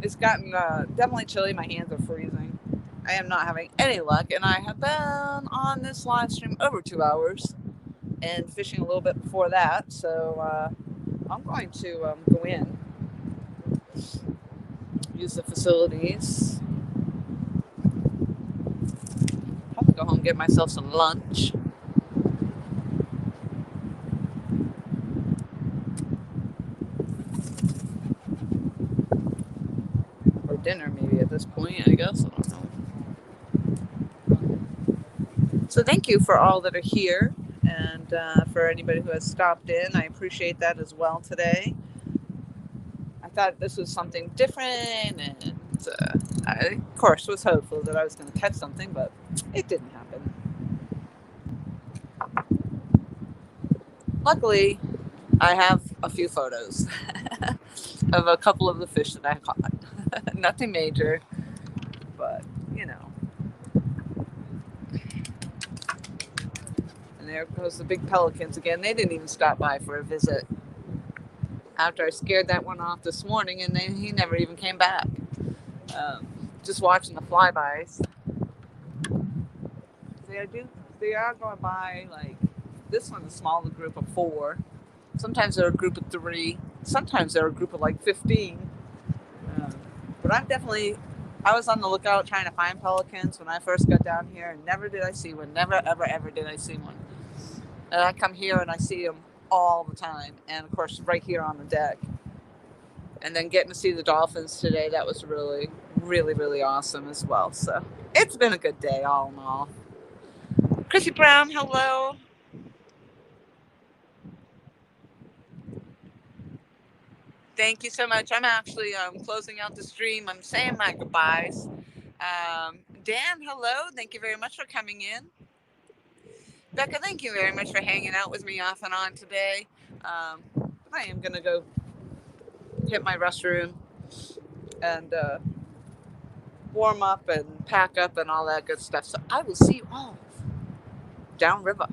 It's gotten definitely chilly. My hands are freezing. I am not having any luck, and I have been on this live stream over 2 hours and fishing a little bit before that. So I'm going to go in, use the facilities. I'll go home and get myself some lunch. Or dinner, maybe at this point, I guess. I don't know. So thank you for all that are here, and for anybody who has stopped in. I appreciate that as well today. I thought this was something different, and I, of course, was hopeful that I was going to catch something, but it didn't happen. Luckily, I have a few photos of a couple of the fish that I caught. Nothing major, but there goes the big pelicans again. They didn't even stop by for a visit after I scared that one off this morning, and then he never even came back. Just watching the flybys. They are going by, like, this one's a smaller group of 4. Sometimes they're a group of 3. Sometimes they're a group of like 15. But I was on the lookout trying to find pelicans when I first got down here, and never did I see one. Never, ever, ever did I see one. And I come here and I see them all the time. And of course, right here on the deck. And then getting to see the dolphins today, that was really, really, really awesome as well. So it's been a good day, all in all. Chrissy Brown, hello. Thank you so much. I'm actually closing out the stream. I'm saying my goodbyes. Dan, hello. Thank you very much for coming in. Becca, thank you very much for hanging out with me off and on today. I am going to go hit my restroom and warm up and pack up and all that good stuff. So I will see you all downriver.